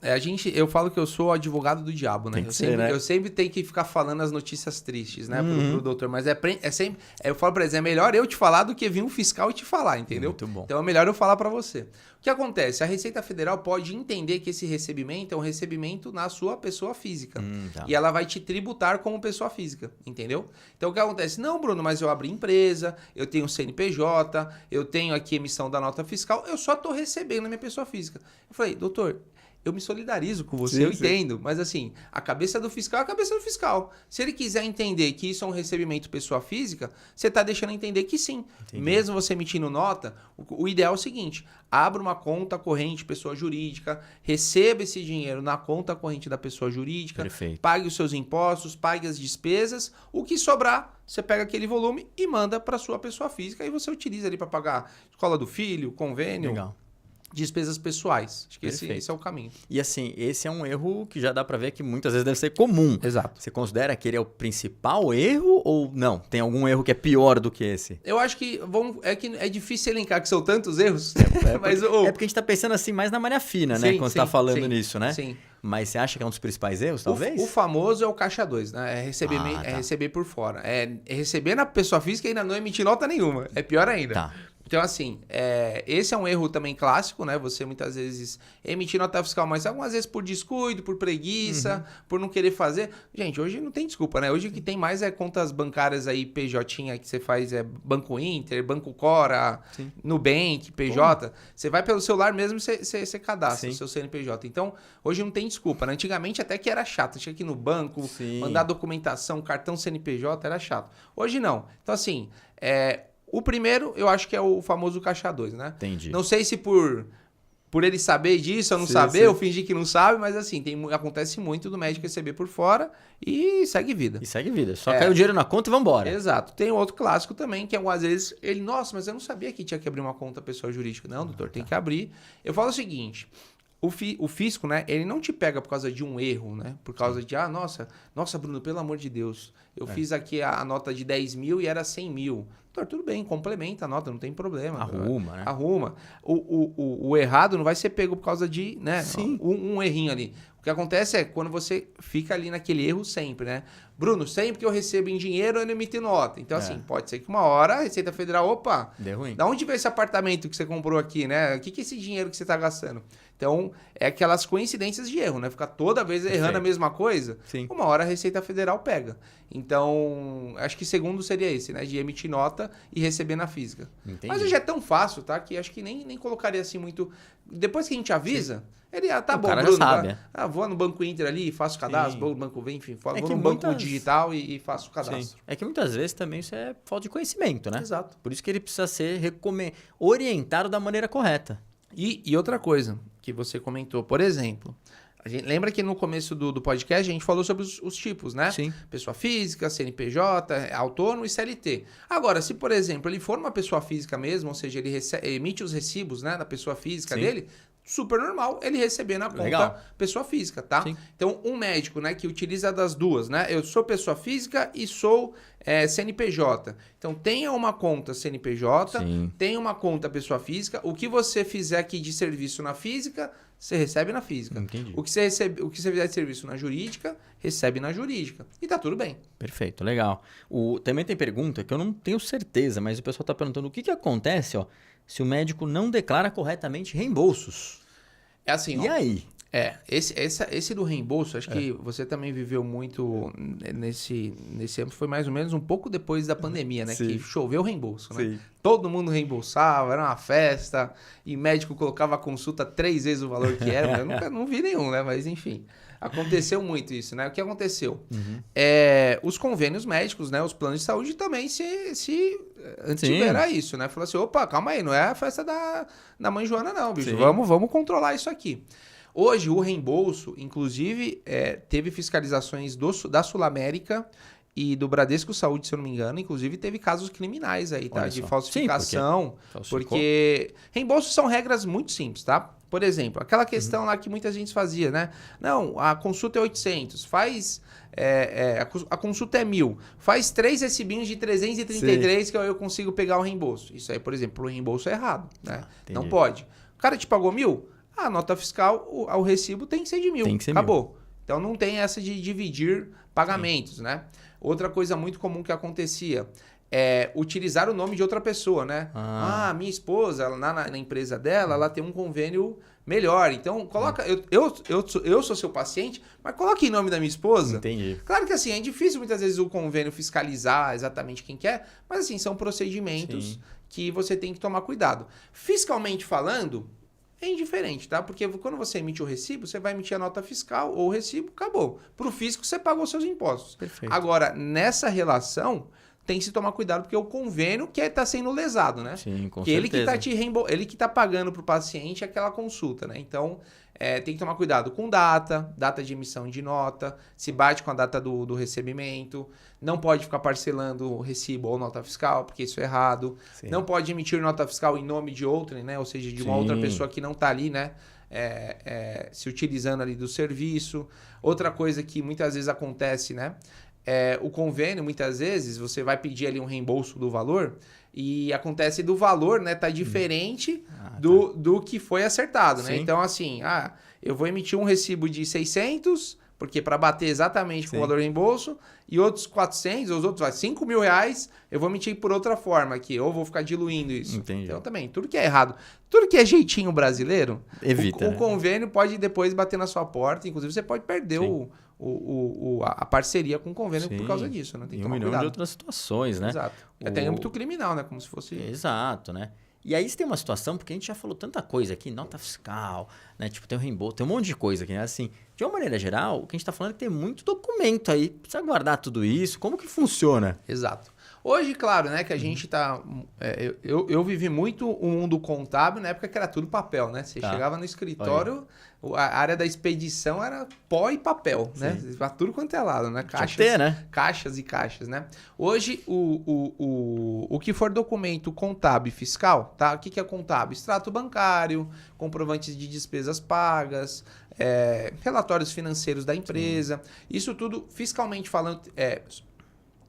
Eu falo que eu sou o advogado do diabo, né? Eu sempre tenho que ficar falando as notícias tristes, né? Pro doutor. Mas sempre. Eu falo pra eles, é melhor eu te falar do que vir um fiscal e te falar, entendeu? Muito bom. Então é melhor eu falar pra você. O que acontece? A Receita Federal pode entender que esse recebimento é um recebimento na sua pessoa física. E ela vai te tributar como pessoa física, entendeu? Então o que acontece? Não, Bruno, mas eu abri empresa, eu tenho CNPJ, eu tenho aqui emissão da nota fiscal, eu só tô recebendo a minha pessoa física. Eu falei, doutor, eu me solidarizo com você, Sim, eu sim. entendo. Mas assim, a cabeça do fiscal é a cabeça do fiscal. Se ele quiser entender que isso é um recebimento pessoa física, você está deixando entender que sim. Entendi. Mesmo você emitindo nota, o ideal é o seguinte, abra uma conta corrente pessoa jurídica, receba esse dinheiro na conta corrente da pessoa jurídica, Perfeito. pague os seus impostos, pague as despesas, o que sobrar, você pega aquele volume e manda para sua pessoa física e você utiliza ali para pagar escola do filho, convênio, Legal. despesas pessoais. Acho que esse é o caminho. E assim, esse é um erro que já dá pra ver que muitas vezes deve ser comum. Exato. Você considera que ele é o principal erro ou não? Tem algum erro que é pior do que esse? Eu acho que é difícil elencar, que são tantos erros. Mas É porque a gente tá pensando assim mais na malha fina, né? Sim, Quando você tá sim, falando sim, nisso, né? Sim. Mas você acha que é um dos principais erros, talvez? O famoso é o caixa 2, né? É receber, Ah, tá. é receber por fora. É receber na pessoa física e ainda não emitir nota nenhuma. É pior ainda. Tá. Então, assim, esse é um erro também clássico, né? Você muitas vezes emitir nota fiscal, mas algumas vezes por descuido, por preguiça, por não querer fazer. Gente, hoje não tem desculpa, né? Hoje o que tem mais é contas bancárias aí, PJ, que você faz Banco Inter, Banco Cora, Sim. Nubank, PJ. Você vai pelo celular mesmo, você cadastra Sim. o seu CNPJ. Então, hoje não tem desculpa, né? Antigamente até que era chato. Tinha que ir no banco, Sim. mandar documentação, cartão CNPJ, era chato. Hoje não. Então, assim, o primeiro, eu acho que é o famoso caixa 2, né? Entendi. Não sei se por ele saber disso ou não Sim, saber, sim. ou fingir que não sabe, mas assim, acontece muito do médico receber por fora e segue vida. E segue vida. Só cai o dinheiro na conta e vambora. Exato. Tem outro clássico também, que é às vezes ele, nossa, mas eu não sabia que tinha que abrir uma conta pessoa jurídica. Não, doutor, tem que abrir. Eu falo o seguinte, o fisco, né, ele não te pega por causa de um erro, né? Por causa de, nossa, Bruno, pelo amor de Deus, eu fiz aqui a nota de 10 mil e era 100 mil. Doutor, tudo bem, complementa a nota, não tem problema. Arruma, né? Arruma. O errado não vai ser pego por causa de, né, Sim. um errinho ali. O que acontece é quando você fica ali naquele erro sempre, né? Bruno, sempre que eu recebo em dinheiro, eu não emito nota. Então, assim, pode ser que uma hora a Receita Federal, opa, Deu ruim. da onde veio esse apartamento que você comprou aqui, né? O que é esse dinheiro que você está gastando? Então, é aquelas coincidências de erro, né? Ficar toda vez errando a mesma coisa, Sim. uma hora a Receita Federal pega. Então, acho que segundo seria esse, né? De emitir nota e receber na física. Entendi. Mas hoje é tão fácil, tá? Que acho que nem colocaria assim muito... Depois que a gente avisa, ele, tá O bom, cara já Bruno, sabe, vou no Banco Inter ali, faço cadastro, Sim. vou no Banco Vem, enfim, vou que no Banco muitas- Digital e faço o cadastro. Sim. É que muitas vezes também isso é falta de conhecimento, né? Exato. Por isso que ele precisa ser orientado da maneira correta. E outra coisa que você comentou, por exemplo, lembra que no começo do podcast a gente falou sobre os tipos, né? Sim. Pessoa física, CNPJ, autônomo e CLT. Agora, se, por exemplo, ele for uma pessoa física mesmo, ou seja, ele emite os recibos, né, da pessoa física Sim. dele, super normal ele receber na conta Legal. pessoa física, tá? Sim. Então, um médico, né, que utiliza das duas, né? Eu sou pessoa física e sou CNPJ. Então, tenha uma conta CNPJ, Sim. tenha uma conta pessoa física. O que você fizer aqui de serviço na física, você recebe na física. Entendi. O que você fizer de serviço na jurídica, recebe na jurídica. E tá tudo bem. Perfeito, legal. Também tem pergunta que eu não tenho certeza, mas o pessoal está perguntando o que acontece, ó, se o médico não declara corretamente reembolsos. É assim, E ó. aí? Esse do reembolso, acho que você também viveu muito nesse âmbito, foi mais ou menos um pouco depois da pandemia, né? Sim. Que choveu reembolso, né? Sim. Todo mundo reembolsava, era uma festa, e médico colocava a consulta 3 vezes o valor que era. Eu não vi nenhum, né? Mas enfim, aconteceu muito isso, né? O que aconteceu? Os convênios médicos, né? Os planos de saúde também se antiveram isso, né? Falou assim, opa, calma aí, não é a festa da mãe Joana não, bicho. Sim. Vamos controlar isso aqui. Hoje, o reembolso, inclusive, teve fiscalizações da Sul América e do Bradesco Saúde, se eu não me engano. Inclusive, teve casos criminais aí, tá? Olha De só. falsificação. Sim, falsificou. Porque reembolsos são regras muito simples, tá? Por exemplo, aquela questão lá que muita gente fazia, né? Não, a consulta é 800, faz... a consulta é 1.000, faz 3 recibinhos de 333 que eu consigo pegar o reembolso. Isso aí, por exemplo, o reembolso é errado, né? Entendi. Não pode. O cara te pagou 1.000? A nota fiscal, o recibo tem que ser de 1.000. Tem que ser Acabou. Então não tem essa de dividir pagamentos, né? Outra coisa muito comum que acontecia é utilizar o nome de outra pessoa, né? Minha esposa, ela, na empresa dela, ela tem um convênio melhor. Então, coloca. Eu sou seu paciente, mas coloque em nome da minha esposa. Entendi. Claro que assim, é difícil muitas vezes o convênio fiscalizar exatamente quem quer, mas assim, são procedimentos Sim. que você tem que tomar cuidado. Fiscalmente falando, é indiferente, tá? Porque quando você emite o recibo, você vai emitir a nota fiscal ou o recibo, acabou. Para o fisco, você pagou seus impostos. Perfeito. Agora, nessa relação, tem que se tomar cuidado, porque o convênio que está sendo lesado, né? Sim, com porque certeza. ele que está pagando para o paciente aquela consulta, né? Então, tem que tomar cuidado com data de emissão de nota, se bate com a data do recebimento, não pode ficar parcelando o recibo ou nota fiscal, porque isso é errado. Sim. Não pode emitir nota fiscal em nome de outrem, né? Ou seja, de uma outra pessoa que não está ali, né? Se utilizando ali do serviço. Outra coisa que muitas vezes acontece, né? O convênio, muitas vezes, você vai pedir ali um reembolso do valor e acontece do valor, né? Tá diferente do que foi acertado, né? Sim. Então, assim, eu vou emitir um recibo de 600, porque para bater exatamente com o valor do reembolso, e outros 400, os outros 5 mil reais, eu vou emitir por outra forma aqui, ou vou ficar diluindo isso. Entendi. Então, também, tudo que é errado, tudo que é jeitinho brasileiro, evita. O convênio pode depois bater na sua porta, inclusive você pode perder a parceria com o convênio por causa disso, né? Tem que tomar cuidado. De outras situações, né? Exato. Até em âmbito criminal, né? Como se fosse... Exato, né? E aí você tem uma situação, porque a gente já falou tanta coisa aqui, nota fiscal, né? Tipo, tem o reembolso, tem um monte de coisa aqui, né? Assim, de uma maneira geral, o que a gente tá falando é que tem muito documento aí. Precisa guardar tudo isso. Como que funciona? Exato. Hoje, claro, né, que a gente tá... eu vivi muito o mundo contábil na época que era tudo papel, né? Você chegava no escritório, a área da expedição era pó e papel, né? Tudo quanto é lado, né? Caixas, né? Caixas e caixas, né? Hoje, o que for documento contábil e fiscal, tá? O que é contábil? Extrato bancário, comprovantes de despesas pagas, relatórios financeiros da empresa. Isso tudo, fiscalmente falando...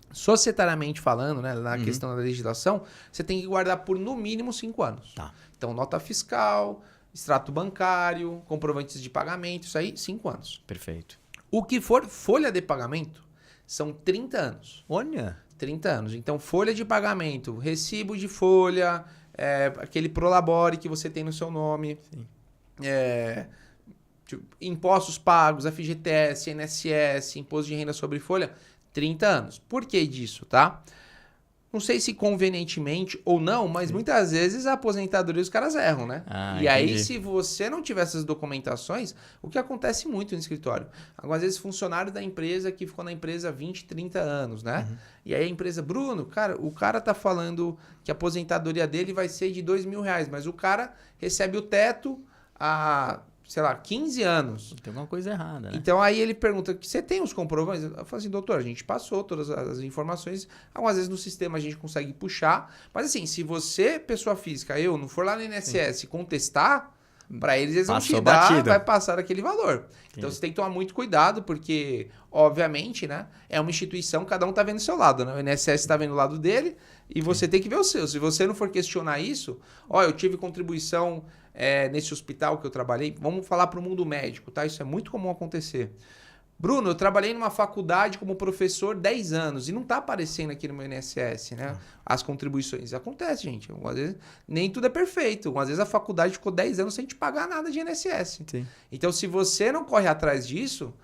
societariamente falando, né, na questão da legislação, você tem que guardar por no mínimo 5 anos. Tá. Então, nota fiscal, extrato bancário, comprovantes de pagamento, isso aí, 5 anos. Perfeito. O que for folha de pagamento, são 30 anos. Olha. 30 anos. Então, folha de pagamento, recibo de folha, aquele prolabore que você tem no seu nome, impostos pagos, FGTS, INSS, imposto de renda sobre folha, 30 anos. Por que disso, tá? Não sei se convenientemente ou não, mas muitas vezes a aposentadoria os caras erram, né? Entendi. Aí, se você não tiver essas documentações, o que acontece muito no escritório? Algumas vezes funcionário da empresa que ficou na empresa 20, 30 anos, né? E aí a empresa, Bruno, cara, o cara tá falando que a aposentadoria dele vai ser de R$2.000, mas o cara recebe o teto há... sei lá, 15 anos. Tem alguma coisa errada, né? Então aí ele pergunta, você tem os comprovantes? Eu falo assim, doutor, a gente passou todas as informações, algumas vezes no sistema a gente consegue puxar, mas assim, se você, pessoa física, não for lá no INSS contestar, para eles vão te dar, vai passar aquele valor. Então você tem que tomar muito cuidado, porque, obviamente, né, é uma instituição, cada um tá vendo o seu lado, né? O INSS tá vendo o lado dele e você tem que ver o seu. Se você não for questionar isso, eu tive contribuição nesse hospital que eu trabalhei, vamos falar para o mundo médico, tá? Isso é muito comum acontecer. Bruno, eu trabalhei numa faculdade como professor 10 anos e não tá aparecendo aqui no meu INSS, né? As contribuições. Acontece, gente. Algumas vezes nem tudo é perfeito. Algumas vezes a faculdade ficou 10 anos sem te pagar nada de INSS. Sim. Então, se você não corre atrás disso,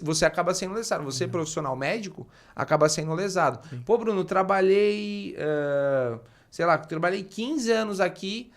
você acaba sendo lesado. Você, profissional médico, acaba sendo lesado. Sim. Pô, Bruno, trabalhei, trabalhei 15 anos aqui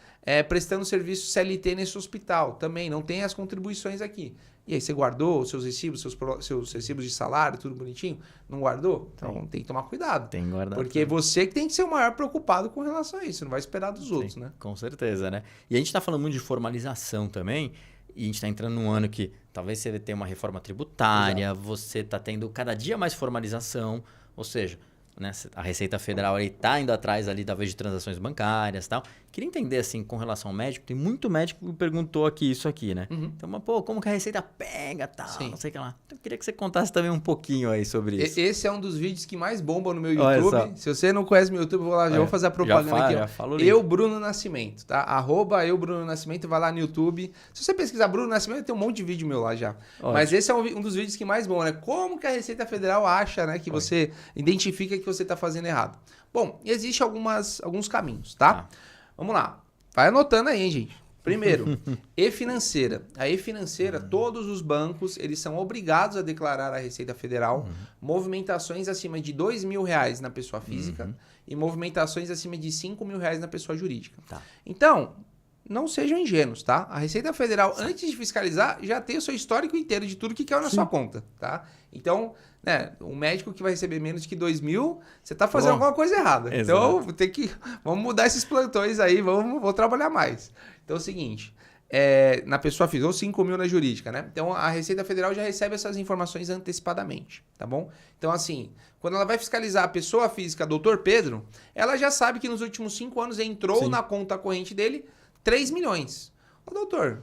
prestando serviço CLT nesse hospital. Também não tem as contribuições aqui. E aí você guardou seus recibos, seus recibos de salário, tudo bonitinho? Não guardou? Então tem que tomar cuidado. Tem que guardar. Porque você que tem que ser o maior preocupado com relação a isso. Não vai esperar dos outros, né? Com certeza, né? E a gente está falando muito de formalização também. E a gente está entrando num ano que talvez você tenha uma reforma tributária, você está tendo cada dia mais formalização. Ou seja, né, a Receita Federal está indo atrás ali, talvez, de transações bancárias e tal. Queria entender, assim, com relação ao médico, tem muito médico que perguntou aqui isso aqui, né? Então, mas, como que a Receita pega tal, não sei o que lá. Então, eu queria que você contasse também um pouquinho aí sobre isso. Esse é um dos vídeos que mais bombam no meu YouTube. Se você não conhece meu YouTube, eu vou lá, já vou fazer a propaganda aqui. Eu, Bruno Nascimento, tá? @eu, Bruno Nascimento, vai lá no YouTube. Se você pesquisar Bruno Nascimento, tem um monte de vídeo meu lá já. Ótimo. Mas esse é um dos vídeos que mais bombam, né? Como que a Receita Federal acha, né, que você identifica que você está fazendo errado? Bom, existem alguns caminhos, tá? Vamos lá. Vai anotando aí, hein, gente. Primeiro, e-financeira. A e-financeira, todos os bancos, eles são obrigados a declarar à Receita Federal movimentações acima de R$2.000 na pessoa física e movimentações acima de R$5.000 na pessoa jurídica. Tá. Então, não sejam ingênuos, tá? A Receita Federal, antes de fiscalizar, já tem o seu histórico inteiro de tudo que caiu na sua conta, tá? Então, né, um médico que vai receber menos de 2 mil, você tá fazendo alguma coisa errada. Exato. Então, vamos mudar esses plantões aí, vou trabalhar mais. Então é o seguinte, na pessoa física, ou 5 mil na jurídica, né? Então, a Receita Federal já recebe essas informações antecipadamente, tá bom? Então, assim, quando ela vai fiscalizar a pessoa física, Dr. Pedro, ela já sabe que nos últimos 5 anos entrou na conta corrente dele 3 milhões. Ô, doutor,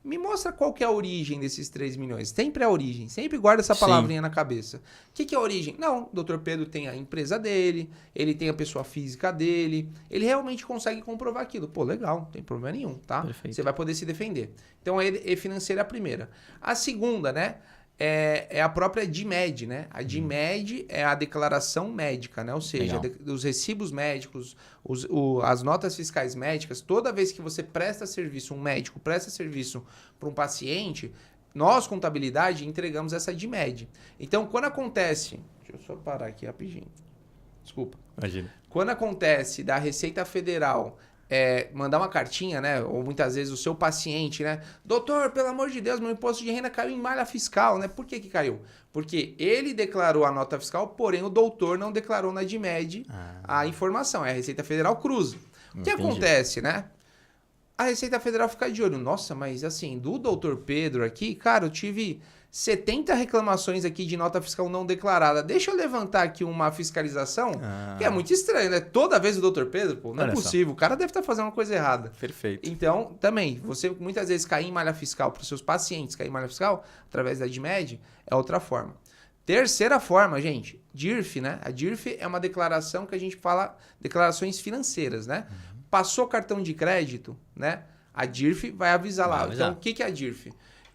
me mostra qual que é a origem desses 3 milhões. Sempre é a origem. Sempre guarda essa palavrinha na cabeça. O que é a origem? Não, o doutor Pedro tem a empresa dele, ele tem a pessoa física dele, ele realmente consegue comprovar aquilo. Pô, legal, não tem problema nenhum, tá? Perfeito. Você vai poder se defender. Então, a financeira é a primeira. A segunda, né? É a própria DIMED, né? A DIMED é a declaração médica, né? Ou seja, os recibos médicos, as notas fiscais médicas, toda vez que você presta serviço, um médico presta serviço para um paciente, nós, contabilidade, entregamos essa DIMED. Então, quando acontece... Deixa eu só parar aqui rapidinho. Desculpa. Imagina. Quando acontece da Receita Federal... mandar uma cartinha, né? Ou muitas vezes o seu paciente, né? Doutor, pelo amor de Deus, meu imposto de renda caiu em malha fiscal, né? Por que caiu? Porque ele declarou a nota fiscal, porém o doutor não declarou na DIMED a informação. A Receita Federal cruza. O que acontece, né? A Receita Federal fica de olho. Nossa, mas assim, do doutor Pedro aqui, cara, eu tive 70 reclamações aqui de nota fiscal não declarada. Deixa eu levantar aqui uma fiscalização, que é muito estranho, né? Toda vez o doutor Pedro, pô, não é possível. O cara deve estar fazendo uma coisa errada. Perfeito. Então, também, você muitas vezes cair em malha fiscal para os seus pacientes, cair em malha fiscal através da DIMED, é outra forma. Terceira forma, gente, DIRF, né? A DIRF é uma declaração que a gente fala, declarações financeiras, né? Passou cartão de crédito, né? A DIRF vai avisar lá. Então, o que é a DIRF?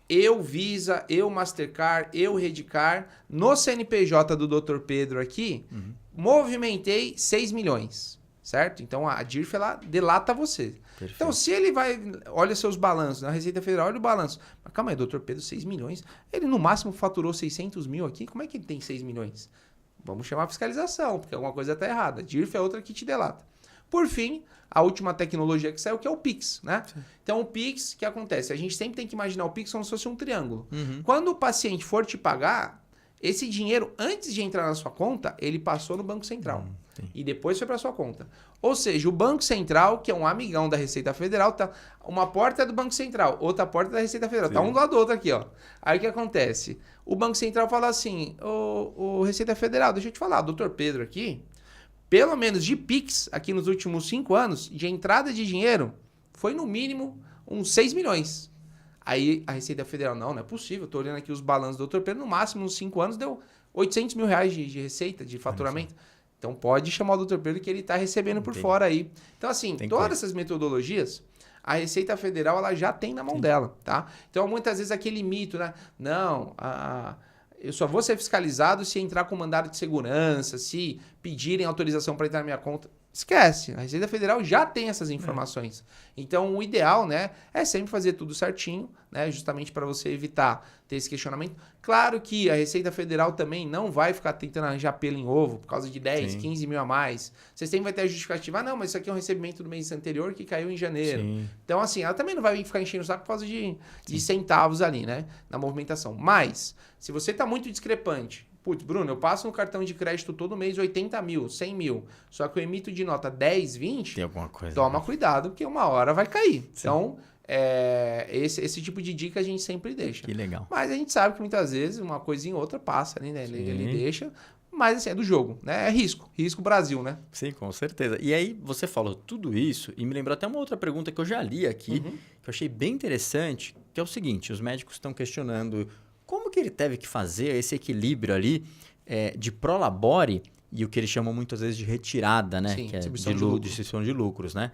Eu Visa, eu Mastercard, eu Redcard, no CNPJ do Dr. Pedro aqui, movimentei 6 milhões, certo? Então, a DIRF, ela delata você. Perfeito. Então, se ele olha seus balanços, na Receita Federal, olha o balanço. Mas calma aí, Dr. Pedro, 6 milhões, ele no máximo faturou 600 mil aqui, como é que ele tem 6 milhões? Vamos chamar a fiscalização, porque alguma coisa está errada. A DIRF é outra que te delata. Por fim, a última tecnologia que saiu, que é o Pix, né? Sim. Então, o Pix, o que acontece? A gente sempre tem que imaginar o Pix como se fosse um triângulo. Quando o paciente for te pagar, esse dinheiro, antes de entrar na sua conta, ele passou no Banco Central. E depois foi para sua conta. Ou seja, o Banco Central, que é um amigão da Receita Federal, tá uma porta é do Banco Central, outra porta é da Receita Federal. Sim. Tá um do lado do outro aqui, ó. Aí o que acontece? O Banco Central fala assim, ô Receita Federal, deixa eu te falar, o doutor Pedro aqui, pelo menos de Pix, aqui nos últimos 5 anos, de entrada de dinheiro, foi no mínimo uns 6 milhões. Aí a Receita Federal, não é possível. Estou olhando aqui os balanços do Dr. Pedro, no máximo, uns 5 anos, deu 800 mil reais de receita, de faturamento. Então pode chamar o Dr. Pedro que ele está recebendo por fora aí. Então, assim, todas essas metodologias, a Receita Federal ela já tem na mão dela, tá? Então, muitas vezes aquele mito, né? Não, eu só vou ser fiscalizado se entrar com mandado de segurança, se pedirem autorização para entrar na minha conta. Esquece, a Receita Federal já tem essas informações. Então, o ideal, né, é sempre fazer tudo certinho, né, justamente para você evitar ter esse questionamento. Claro que a Receita Federal também não vai ficar tentando arranjar pelo em ovo por causa de 10, 15 mil a mais. Você sempre vai ter a justificativa, não, mas isso aqui é um recebimento do mês anterior que caiu em janeiro. Sim. Então, assim, ela também não vai ficar enchendo o saco por causa de centavos ali, né, na movimentação. Mas, se você está muito discrepante, putz, Bruno, eu passo no cartão de crédito todo mês 80 mil, 100 mil, só que eu emito de nota 10, 20, tem alguma coisa, toma cuidado, porque uma hora vai cair. Sim. Então, esse tipo de dica a gente sempre deixa. Que legal. Mas a gente sabe que muitas vezes uma coisinha ou outra passa, né? Ele deixa, mas assim, é do jogo, né? É risco Brasil, né? Sim, com certeza. E aí, você falou tudo isso e me lembrou até uma outra pergunta que eu já li aqui, que eu achei bem interessante, que é o seguinte, os médicos estão questionando como que ele teve que fazer esse equilíbrio ali de prolabore e o que eles chamam muitas vezes de retirada, né? Sim, que é distribuição de lucros, né?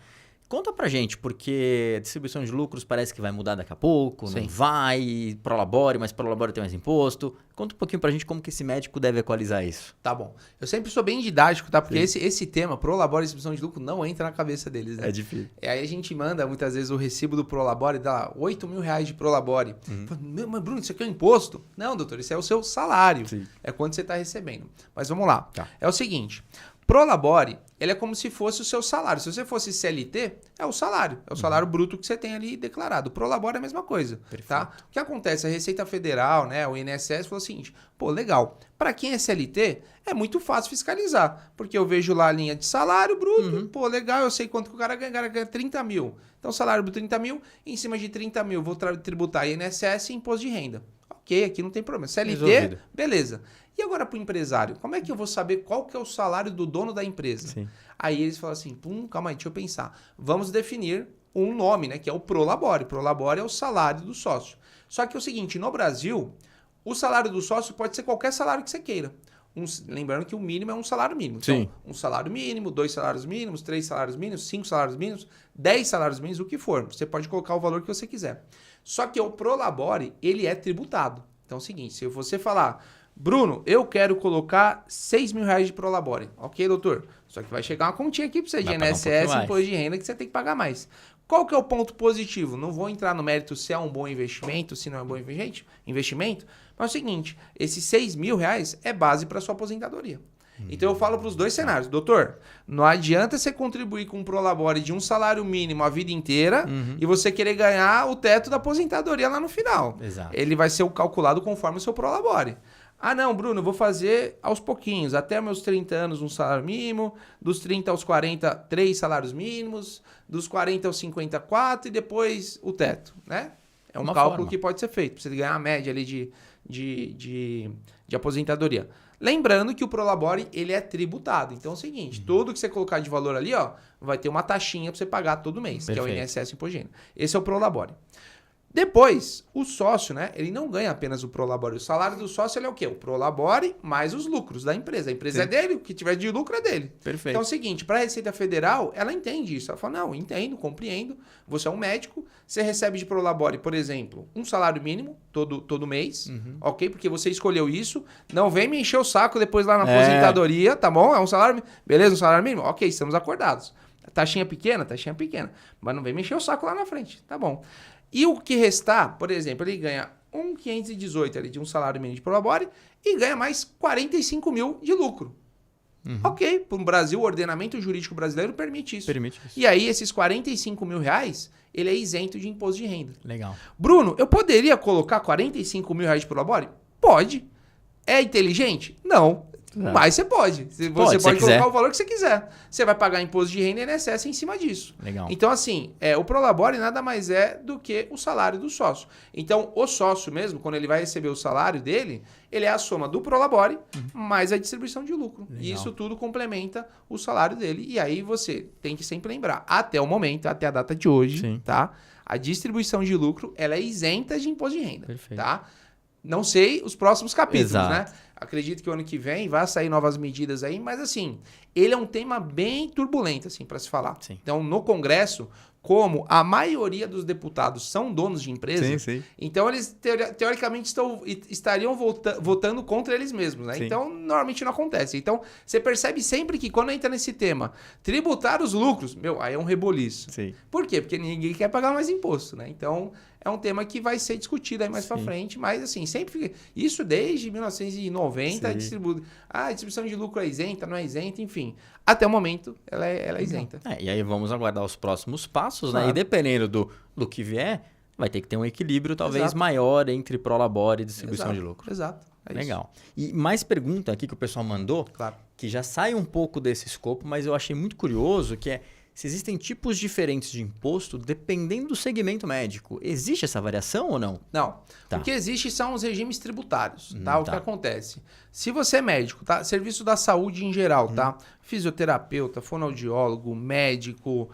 Conta pra gente, porque distribuição de lucros parece que vai mudar daqui a pouco, não vai, prolabore, mas prolabore tem mais imposto. Conta um pouquinho pra gente como que esse médico deve equalizar isso. Tá bom. Eu sempre sou bem didático, tá? Porque esse tema, prolabore e distribuição de lucro, não entra na cabeça deles, né? É difícil. Aí a gente manda, muitas vezes, o recibo do prolabore, dá lá, 8 mil reais de prolabore. Mas, Bruno, isso aqui é um imposto? Não, doutor, isso é o seu salário. Sim. É quanto você tá recebendo. Mas vamos lá. Tá. É o seguinte, Prolabore, ele é como se fosse o seu salário. Se você fosse CLT, é o salário. É o salário bruto que você tem ali declarado. Prolabore é a mesma coisa. Tá? O que acontece? A Receita Federal, né, o INSS, falou o seguinte, pô, legal. Para quem é CLT, é muito fácil fiscalizar. Porque eu vejo lá a linha de salário bruto, pô, legal, eu sei quanto que o cara ganha 30 mil. Então, salário bruto 30 mil, em cima de 30 mil, vou tributar INSS e imposto de renda. Ok, aqui não tem problema. CLT, resolvido. Beleza. E agora para o empresário? Como é que eu vou saber qual que é o salário do dono da empresa? Sim. Aí eles falam assim, calma aí, deixa eu pensar. Vamos definir um nome, né? Que é o Prolabore. Prolabore é o salário do sócio. Só que é o seguinte, no Brasil, o salário do sócio pode ser qualquer salário que você queira. Lembrando que o mínimo é um salário mínimo. Então, sim. Um salário mínimo, 2 salários mínimos, 3 salários mínimos, 5 salários mínimos, 10 salários mínimos, o que for. Você pode colocar o valor que você quiser. Só que o Prolabore, ele é tributado. Então é o seguinte, se você falar, Bruno, eu quero colocar 6 mil reais de Prolabore. Ok, doutor? Só que vai chegar uma continha aqui para você de INSS, imposto de renda, que você tem que pagar mais. Qual que é o ponto positivo? Não vou entrar no mérito se é um bom investimento, se não é um bom investimento, mas é o seguinte, esses 6 mil reais é base para sua aposentadoria. Então eu falo para os dois cenários, doutor, não adianta você contribuir com um Prolabore de um salário mínimo a vida inteira e você querer ganhar o teto da aposentadoria lá no final. Exato. Ele vai ser calculado conforme o seu Prolabore. Ah não, Bruno, eu vou fazer aos pouquinhos, até meus 30 anos um salário mínimo, dos 30 aos 40, 3 salários mínimos, dos 40 aos 50, 4 e depois o teto, né? É um cálculo que pode ser feito, para você ganhar a média ali de aposentadoria. Lembrando que o Prolabore, ele é tributado. Então é o seguinte, tudo que você colocar de valor ali, ó, vai ter uma taxinha para você pagar todo mês, perfeito, que é o INSS Imposto de Renda. Esse é o Prolabore. Depois, o sócio, né, ele não ganha apenas o Prolabore. O salário do sócio ele é o quê? O Prolabore mais os lucros da empresa. A empresa é dele, o que tiver de lucro é dele. Perfeito. Então é o seguinte, para a Receita Federal, ela entende isso. Ela fala, não, entendo, compreendo. Você é um médico, você recebe de Prolabore, por exemplo, um salário mínimo todo mês, ok? Porque você escolheu isso. Não vem me encher o saco depois lá na aposentadoria, tá bom? É um salário, beleza, um salário mínimo? Ok, estamos acordados. Taxinha pequena. Mas não vem me encher o saco lá na frente, tá bom? E o que restar, por exemplo, ele ganha 1.518 ali de um salário mínimo de Prolabore e ganha mais 45 mil de lucro. Ok, para o Brasil, o ordenamento jurídico brasileiro permite isso. E aí, esses 45 mil reais, ele é isento de imposto de renda. Legal. Bruno, eu poderia colocar 45 mil reais de Prolabore? Pode. É inteligente? Não. Mas você pode. Você pode colocar o valor que você quiser. Você vai pagar imposto de renda e INSS em cima disso. Legal. Então, assim, o Prolabore nada mais é do que o salário do sócio. Então, o sócio mesmo, quando ele vai receber o salário dele, ele é a soma do Prolabore mais a distribuição de lucro. Legal. E isso tudo complementa o salário dele. E aí você tem que sempre lembrar, até o momento, até a data de hoje, tá? A distribuição de lucro, ela é isenta de imposto de renda. Perfeito. Tá? Não sei os próximos capítulos, né? Acredito que o ano que vem vai sair novas medidas aí, mas assim, ele é um tema bem turbulento, assim, para se falar. Sim. Então, no Congresso, como a maioria dos deputados são donos de empresas, então eles teoricamente estariam votando contra eles mesmos, né? Então, normalmente não acontece. Então, você percebe sempre que quando entra nesse tema, tributar os lucros, aí é um reboliço. Sim. Por quê? Porque ninguém quer pagar mais imposto, né? Então, é um tema que vai ser discutido aí mais para frente, mas assim, sempre fica... Isso desde 1990, a distribuição de lucro é isenta, não é isenta, enfim. Até o momento, ela é isenta. E aí vamos aguardar os próximos passos, né? E dependendo do que vier, vai ter que ter um equilíbrio talvez maior entre Prolabore e distribuição de lucro. Exato. Legal. E mais pergunta aqui que o pessoal mandou, que já sai um pouco desse escopo, mas eu achei muito curioso, que é se existem tipos diferentes de imposto dependendo do segmento médico. Existe essa variação ou não? Não. O que existe são os regimes tributários, tá? O que acontece? Se você é médico, tá? Serviço da saúde em geral, tá? Fisioterapeuta, fonoaudiólogo, médico,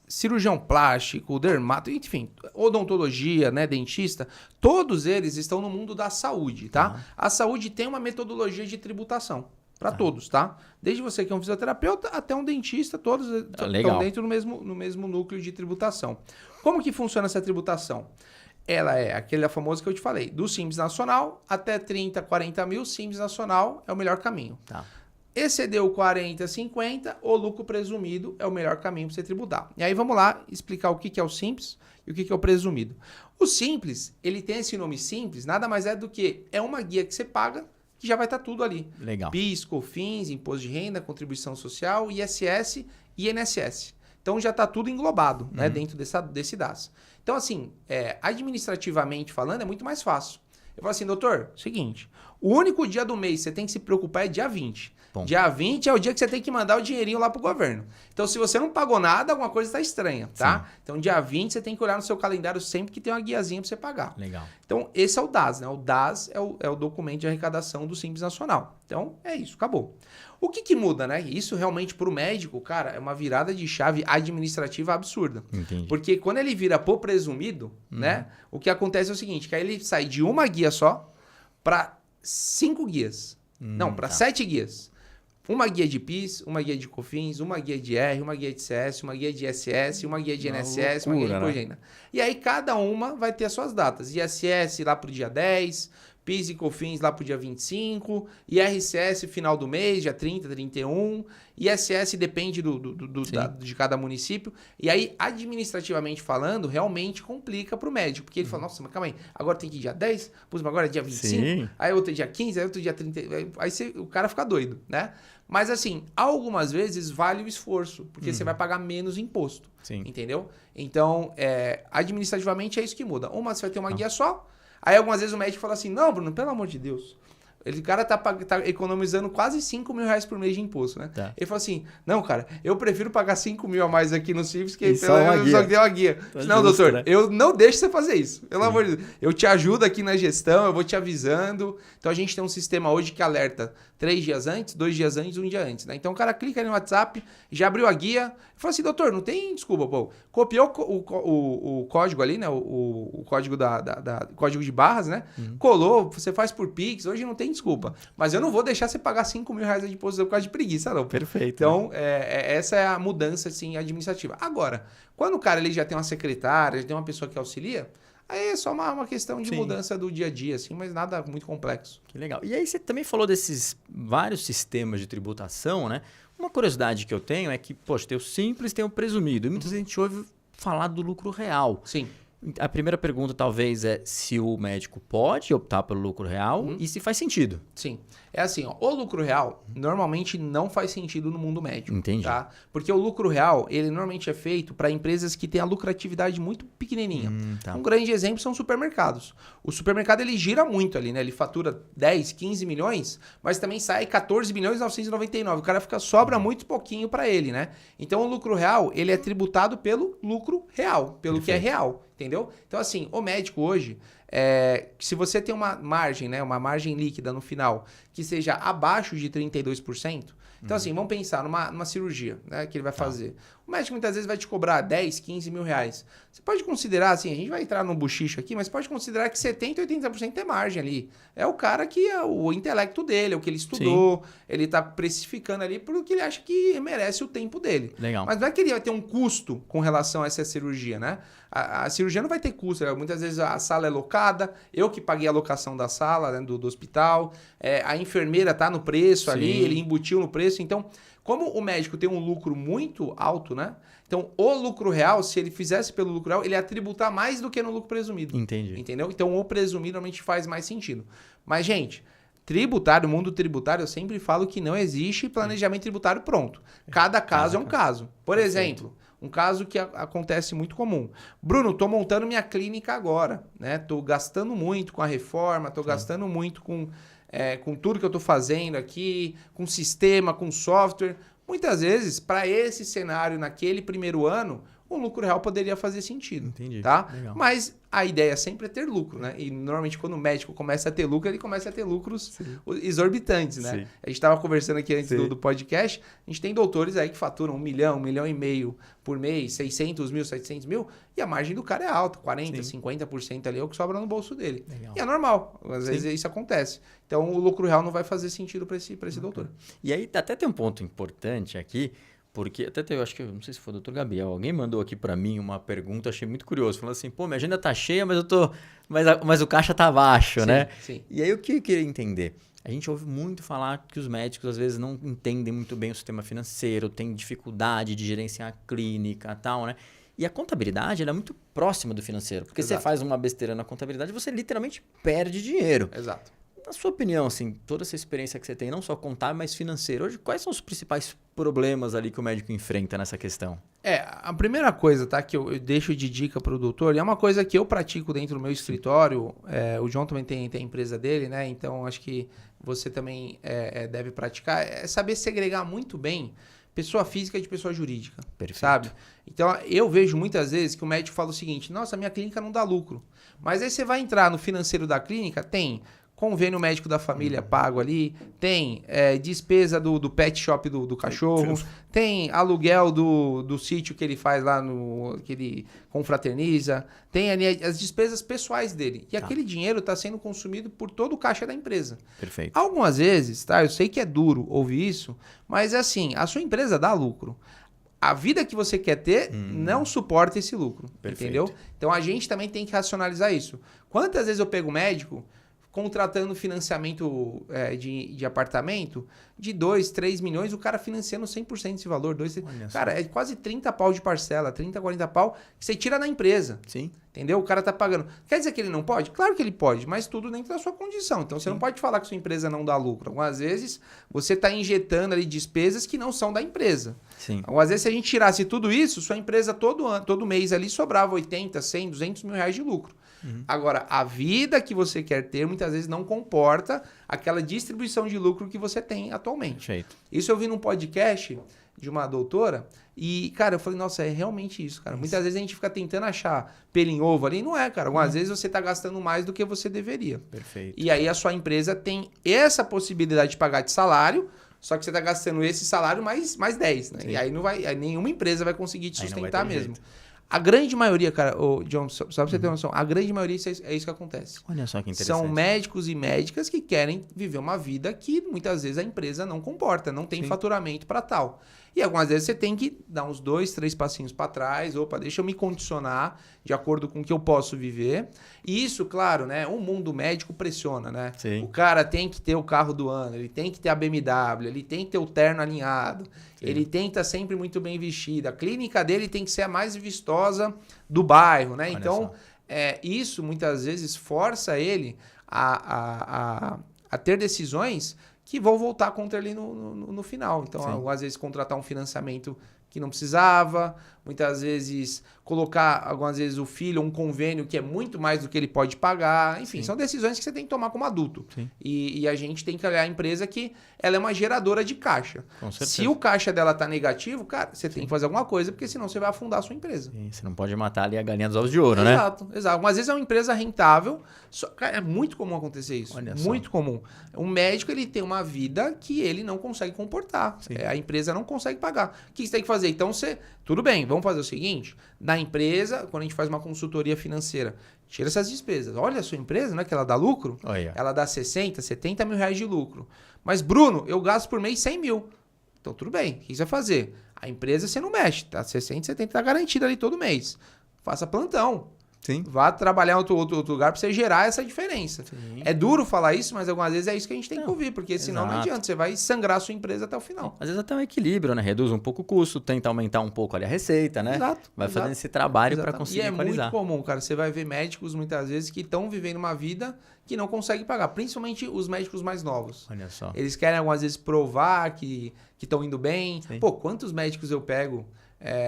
cirurgião plástico, dermato, enfim, odontologia, né, dentista, todos eles estão no mundo da saúde, tá? A saúde tem uma metodologia de tributação. Para todos, tá? Desde você que é um fisioterapeuta até um dentista, todos estão dentro no mesmo núcleo de tributação. Como que funciona essa tributação? Ela é aquele famoso que eu te falei, do Simples Nacional até 30, 40 mil, Simples Nacional é o melhor caminho. Excedeu 40, 50, o lucro presumido é o melhor caminho para você tributar. E aí vamos lá explicar o que é o Simples e o que é o presumido. O Simples, ele tem esse nome Simples, nada mais é do que uma guia que você paga que já vai estar tudo ali. Legal. PIS, COFINS, Imposto de Renda, Contribuição Social, ISS e INSS. Então já está tudo englobado, né, dentro desse DAS. Então, assim, administrativamente falando, é muito mais fácil. Eu falo assim, doutor, seguinte, o único dia do mês que você tem que se preocupar é dia 20. Bom. Dia 20 é o dia que você tem que mandar o dinheirinho lá pro governo. Então, se você não pagou nada, alguma coisa está estranha, tá? Sim. Então, dia 20 você tem que olhar no seu calendário sempre que tem uma guiazinha para você pagar. Legal. Então, esse é o DAS, né? O DAS é o documento de arrecadação do Simples Nacional. Então, é isso, acabou. O que muda, né? Isso realmente para o médico, cara, é uma virada de chave administrativa absurda. Entendi. Porque quando ele vira por presumido, né? O que acontece é o seguinte, que aí ele sai de uma guia só para 5 guias. Não, para 7 guias. Uma guia de PIS, uma guia de COFINS, uma guia de R, uma guia de CS, uma guia de ISS, uma guia de INSS, uma guia de Imposto de Renda. E aí cada uma vai ter as suas datas. ISS lá pro dia 10, PIS e COFINS lá pro dia 25, IRCS final do mês, dia 30, 31, ISS depende de cada município. E aí, administrativamente falando, realmente complica pro médico. Porque ele fala, nossa, mas calma aí, agora tem que ir dia 10, mas agora é dia 25, Sim. Aí outro dia 15, aí outro dia 30, aí o cara fica doido, né? Mas assim, algumas vezes vale o esforço, porque você vai pagar menos imposto, Sim. entendeu? Então, administrativamente é isso que muda. Uma, você vai ter uma guia só, aí algumas vezes o médico fala assim, não, Bruno, pelo amor de Deus, o cara tá economizando quase 5 mil reais por mês de imposto, né? Tá. Ele falou assim, não, cara, eu prefiro pagar 5 mil a mais aqui no Simples que pelo menos só deu uma guia. Tá não, justo, doutor, né? Eu não deixo você fazer isso. Pelo amor de Deus. Eu te ajudo aqui na gestão, eu vou te avisando. Então a gente tem um sistema hoje que alerta 3 dias antes, 2 dias antes, 1 dia antes, né? Então o cara clica ali no WhatsApp, já abriu a guia, falou assim, doutor, não tem desculpa, pô. Copiou o código ali, né? O código código de barras, né? Colou, você faz por Pix, hoje não tem desculpa. Mas eu não vou deixar você pagar 5 mil reais de imposto por causa de preguiça, não. Perfeito. Então, essa é a mudança, assim, administrativa. Agora, quando o cara ele já tem uma secretária, já tem uma pessoa que auxilia, aí é só uma questão de mudança do dia a dia, assim, mas nada muito complexo. Que legal. E aí você também falou desses vários sistemas de tributação, né? Uma curiosidade que eu tenho é que, poxa, tem o simples, tem o presumido. E muita gente ouve falar do lucro real. Sim. A primeira pergunta talvez é se o médico pode optar pelo lucro real e se faz sentido. Sim. É assim, ó, o lucro real normalmente não faz sentido no mundo médico. Entendi. Tá? Porque o lucro real, ele normalmente é feito para empresas que têm a lucratividade muito pequenininha. Tá. Um grande exemplo são supermercados. O supermercado ele gira muito ali, né? Ele fatura 10, 15 milhões, mas também sai 14 milhões e 999. O cara sobra muito pouquinho para ele, né? Então o lucro real, ele é tributado pelo lucro real, pelo que é real. Entendeu? Então, assim, o médico hoje, se você tem uma margem, né, uma margem líquida no final, que seja abaixo de 32%, então, assim, vamos pensar numa cirurgia, né, que ele vai fazer. O médico muitas vezes vai te cobrar 10, 15 mil reais. Você pode considerar, assim, a gente vai entrar num buchicho aqui, mas pode considerar que 70, 80% é margem ali. É o cara que é o intelecto dele, é o que ele estudou, ele está precificando ali porque ele acha que merece o tempo dele. Legal. Mas não é que ele vai ter um custo com relação a essa cirurgia, né? A cirurgia não vai ter custo. Muitas vezes a sala é locada, eu que paguei a locação da sala, né, do hospital, a enfermeira está no preço ali, ele embutiu no preço. Então, como o médico tem um lucro muito alto, né? Então, o lucro real, se ele fizesse pelo lucro real, ele ia tributar mais do que no lucro presumido. Entendi. Entendeu? Então, o presumido realmente faz mais sentido. Mas, gente, tributário, mundo tributário, eu sempre falo que não existe planejamento tributário pronto. Cada caso é um caso. Por exemplo, um caso que acontece muito comum. Bruno, estou montando minha clínica agora, né? Estou gastando muito com a reforma, estou gastando muito com tudo que eu estou fazendo aqui, com sistema, com software. Muitas vezes, para esse cenário, naquele primeiro ano, o lucro real poderia fazer sentido. Entendi. Tá? Legal. Mas a ideia sempre é ter lucro, né? E normalmente quando o médico começa a ter lucro, ele começa a ter lucros exorbitantes, né? Sim. A gente estava conversando aqui antes do podcast, a gente tem doutores aí que faturam 1 milhão, 1,5 milhão por mês, 600 mil, 700 mil, e a margem do cara é alta, 40%, 50% ali é o que sobra no bolso dele. Legal. E é normal, às vezes isso acontece. Então o lucro real não vai fazer sentido para esse doutor. E aí até tem um ponto importante aqui, porque até eu acho que, não sei se foi o doutor Gabriel, alguém mandou aqui para mim uma pergunta, achei muito curioso, falando assim, pô, minha agenda tá cheia, mas mas o caixa tá baixo, né? Sim. E aí o que eu queria entender? A gente ouve muito falar que os médicos às vezes não entendem muito bem o sistema financeiro, têm dificuldade de gerenciar a clínica e tal, né? E a contabilidade ela é muito próxima do financeiro, porque você faz uma besteira na contabilidade, você literalmente perde dinheiro. Exato. Na sua opinião, assim, toda essa experiência que você tem, não só contábil, mas financeira, hoje, quais são os principais problemas ali que o médico enfrenta nessa questão? A primeira coisa, tá, que eu deixo de dica para o doutor, e é uma coisa que eu pratico dentro do meu escritório, o João também tem a empresa dele, né? Então, acho que você também deve praticar, é saber segregar muito bem pessoa física de pessoa jurídica, Perfeito. sabe? Então, eu vejo muitas vezes que o médico fala o seguinte, nossa, minha clínica não dá lucro. Mas aí você vai entrar no financeiro da clínica, tem convênio médico da família pago ali, tem despesa do pet shop do cachorro, tem aluguel do sítio que ele faz lá, que ele confraterniza, tem ali as despesas pessoais dele. E aquele dinheiro está sendo consumido por todo o caixa da empresa. Perfeito. Algumas vezes, tá? Eu sei que é duro ouvir isso, mas assim, a sua empresa dá lucro. A vida que você quer ter não suporta esse lucro, entendeu? Então a gente também tem que racionalizar isso. Quantas vezes eu pego médico contratando financiamento de apartamento de 2, 3 milhões, o cara financiando 100% desse valor. Cara, é quase 30 pau de parcela, 30, 40 pau que você tira da empresa. Sim. Entendeu? O cara tá pagando. Quer dizer que ele não pode? Claro que ele pode, mas tudo dentro da sua condição. Então você não pode falar que sua empresa não dá lucro. Algumas vezes você está injetando ali despesas que não são da empresa. Sim. Algumas vezes se a gente tirasse tudo isso, sua empresa todo mês ali sobrava 80, 100, 200 mil reais de lucro. Agora, a vida que você quer ter muitas vezes não comporta aquela distribuição de lucro que você tem atualmente. Perfeito. Isso eu vi num podcast de uma doutora e, cara, eu falei, nossa, é realmente isso, cara. Muitas vezes a gente fica tentando achar pelo em ovo ali, não é, cara. Algumas vezes você está gastando mais do que você deveria. Perfeito. E aí a sua empresa tem essa possibilidade de pagar de salário, só que você está gastando esse salário mais 10, né? Sim. E aí nenhuma empresa vai conseguir te sustentar mesmo. Jeito. A grande maioria, cara, John, só pra você ter noção, a grande maioria é isso que acontece. Olha só que interessante. São médicos e médicas que querem viver uma vida que muitas vezes a empresa não comporta, não tem faturamento para tal. E algumas vezes você tem que dar uns 2, 3 passinhos para trás, opa, deixa eu me condicionar de acordo com o que eu posso viver. E isso, claro, né, o mundo médico pressiona, né? Sim. O cara tem que ter o carro do ano, ele tem que ter a BMW, ele tem que ter o terno alinhado, ele tem que estar sempre muito bem vestido, a clínica dele tem que ser a mais vistosa do bairro, né? Olha Então, só. isso muitas vezes força ele a ter decisões que vão voltar contra ele no final. Então, às vezes, contratar um financiamento que não precisava, muitas vezes colocar, algumas vezes, o filho, um convênio que é muito mais do que ele pode pagar. Enfim, são decisões que você tem que tomar como adulto. E a gente tem que olhar a empresa que ela é uma geradora de caixa. Com certeza. Se o caixa dela tá negativo, cara, você tem que fazer alguma coisa, porque senão você vai afundar a sua empresa. Sim, você não pode matar ali a galinha dos ovos de ouro, né? Exato. Algumas vezes é uma empresa rentável. Cara, é muito comum acontecer isso. Olha só. Muito comum. Um médico, ele tem uma vida que ele não consegue comportar. A empresa não consegue pagar. O que você tem que fazer? Então, tudo bem, vamos fazer o seguinte. Na empresa, quando a gente faz uma consultoria financeira, tira essas despesas. Olha a sua empresa, não é que ela dá lucro? Olha. Ela dá 60, 70 mil reais de lucro. Mas, Bruno, eu gasto por mês 100 mil. Então, tudo bem. O que você vai fazer? A empresa você não mexe. Tá 60, 70, tá garantido ali todo mês. Faça plantão. Sim. Vá trabalhar em outro lugar para você gerar essa diferença. Sim. É duro falar isso, mas algumas vezes é isso que a gente tem que ouvir, porque senão não adianta, você vai sangrar a sua empresa até o final. Às vezes até um equilíbrio, né? Reduz um pouco o custo, tenta aumentar um pouco ali a receita, né? Exato. Vai fazendo esse trabalho para conseguir E é equalizar. muito comum, cara. Você vai ver médicos muitas vezes que estão vivendo uma vida que não conseguem pagar, principalmente os médicos mais novos. Olha só. Eles querem algumas vezes provar que estão indo bem. Sim. Pô, quantos médicos eu pego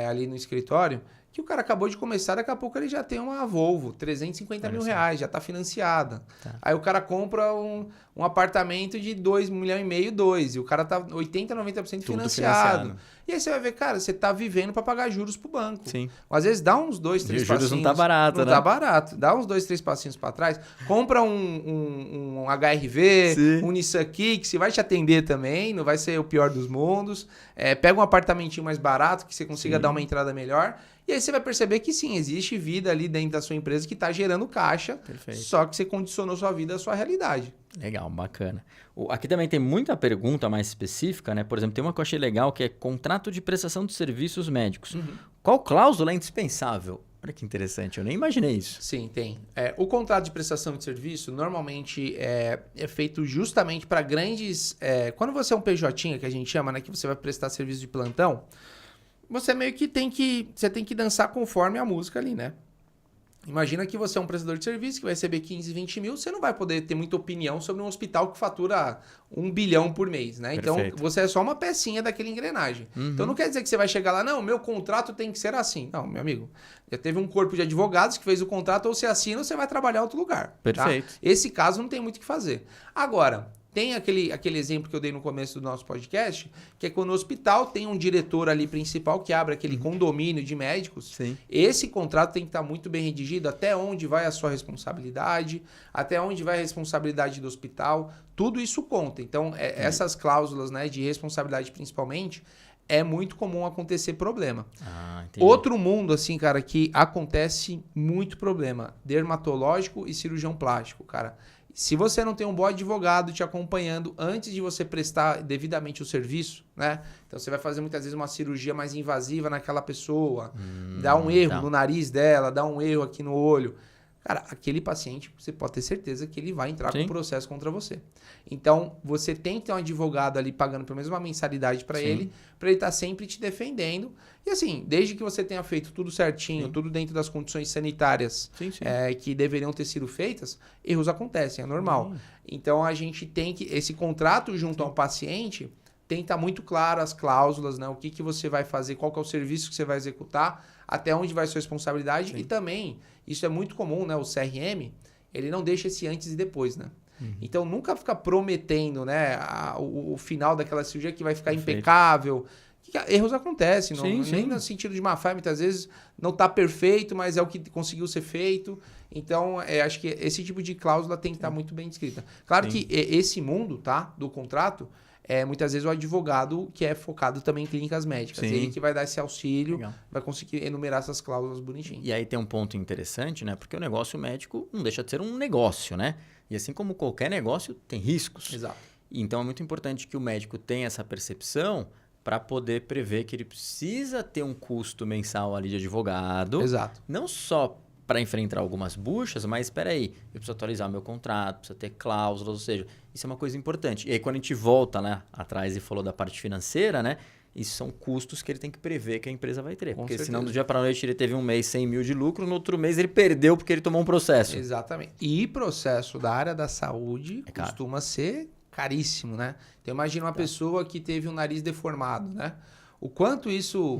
ali no escritório que o cara acabou de começar, daqui a pouco ele já tem uma Volvo, 350 mil reais, já está financiada. Tá. Aí o cara compra um apartamento de 2,5 milhões, 2, e o cara tá 80%, 90% financiado. E aí você vai ver, cara, você tá vivendo para pagar juros pro banco. Sim. Às vezes dá uns 2, 3 passinhos. E os juros não tá barato, não né? Não tá barato. Dá uns 2, 3 passinhos para trás, compra um HRV, Sim. um Nissan Kicks, vai te atender também, não vai ser o pior dos mundos. Pega um apartamentinho mais barato, que você consiga dar uma entrada melhor. E aí você vai perceber que sim, existe vida ali dentro da sua empresa que está gerando caixa, Perfeito. Só que você condicionou sua vida à sua realidade. Legal, bacana. Aqui também tem muita pergunta mais específica, né? Por exemplo, tem uma que eu achei legal, que é contrato de prestação de serviços médicos. Qual cláusula é indispensável? Olha que interessante, eu nem imaginei isso. Sim, tem. O contrato de prestação de serviço normalmente é feito justamente para grandes... quando você é um PJ, que a gente chama, né? Que você vai prestar serviço de plantão, você meio que tem que dançar conforme a música ali, né? Imagina que você é um prestador de serviço que vai receber 15, 20 mil, você não vai poder ter muita opinião sobre um hospital que fatura 1 bilhão por mês, né? Então, você é só uma pecinha daquela engrenagem. Então, não quer dizer que você vai chegar lá, não, meu contrato tem que ser assim. Não, meu amigo, já teve um corpo de advogados que fez o contrato, ou você assina ou você vai trabalhar em outro lugar. Perfeito. Tá? Esse caso não tem muito o que fazer. Agora, tem aquele exemplo que eu dei no começo do nosso podcast, que é quando no hospital tem um diretor ali principal que abre aquele condomínio de médicos. Sim. Esse contrato tem que estar muito bem redigido, até onde vai a sua responsabilidade, até onde vai a responsabilidade do hospital, tudo isso conta. Então, essas cláusulas, né, de responsabilidade principalmente, é muito comum acontecer problema. Outro mundo, assim, cara, que acontece muito problema, dermatológico e cirurgião plástico, cara. Se você não tem um bom advogado te acompanhando antes de você prestar devidamente o serviço, né? Então você vai fazer muitas vezes uma cirurgia mais invasiva naquela pessoa, dá um erro no nariz dela, dá um erro aqui no olho. Cara, aquele paciente, você pode ter certeza que ele vai entrar com processo contra você. Então, você tem que ter um advogado ali pagando pelo menos uma mensalidade para ele estar sempre te defendendo. E assim, desde que você tenha feito tudo certinho, tudo dentro das condições sanitárias que deveriam ter sido feitas, erros acontecem, é normal. Então, a gente tem que... Esse contrato junto ao paciente tem que estar muito claro as cláusulas, né? O que você vai fazer, qual que é o serviço que você vai executar, até onde vai a sua responsabilidade. E também, isso é muito comum, né? O CRM, ele não deixa esse antes e depois, né? Então, nunca fica prometendo, né, o final daquela cirurgia que vai ficar impecável. Erros acontecem, nem no sentido de má fé, muitas vezes não está perfeito, mas é o que conseguiu ser feito. Então, acho que esse tipo de cláusula tem que estar muito bem descrita. Claro que esse mundo, tá, do contrato, muitas vezes o advogado que é focado também em clínicas médicas. Ele que vai dar esse auxílio, vai conseguir enumerar essas cláusulas bonitinhas. E aí tem um ponto interessante, né? Porque o negócio médico não deixa de ser um negócio, né? E assim como qualquer negócio, tem riscos. Exato. Então é muito importante que o médico tenha essa percepção para poder prever que ele precisa ter um custo mensal ali de advogado. Exato. Não só para enfrentar algumas buchas, mas espera aí, eu preciso atualizar meu contrato, precisa ter cláusulas, ou seja, isso é uma coisa importante. E aí quando a gente volta, né, atrás e falou da parte financeira, né, isso são custos que ele tem que prever que a empresa vai ter. Porque senão do dia para a noite ele teve um mês 100 mil de lucro, no outro mês ele perdeu porque ele tomou um processo. Exatamente. E processo da área da saúde costuma ser caríssimo, né? Então imagina uma pessoa que teve um nariz deformado, né? O quanto isso...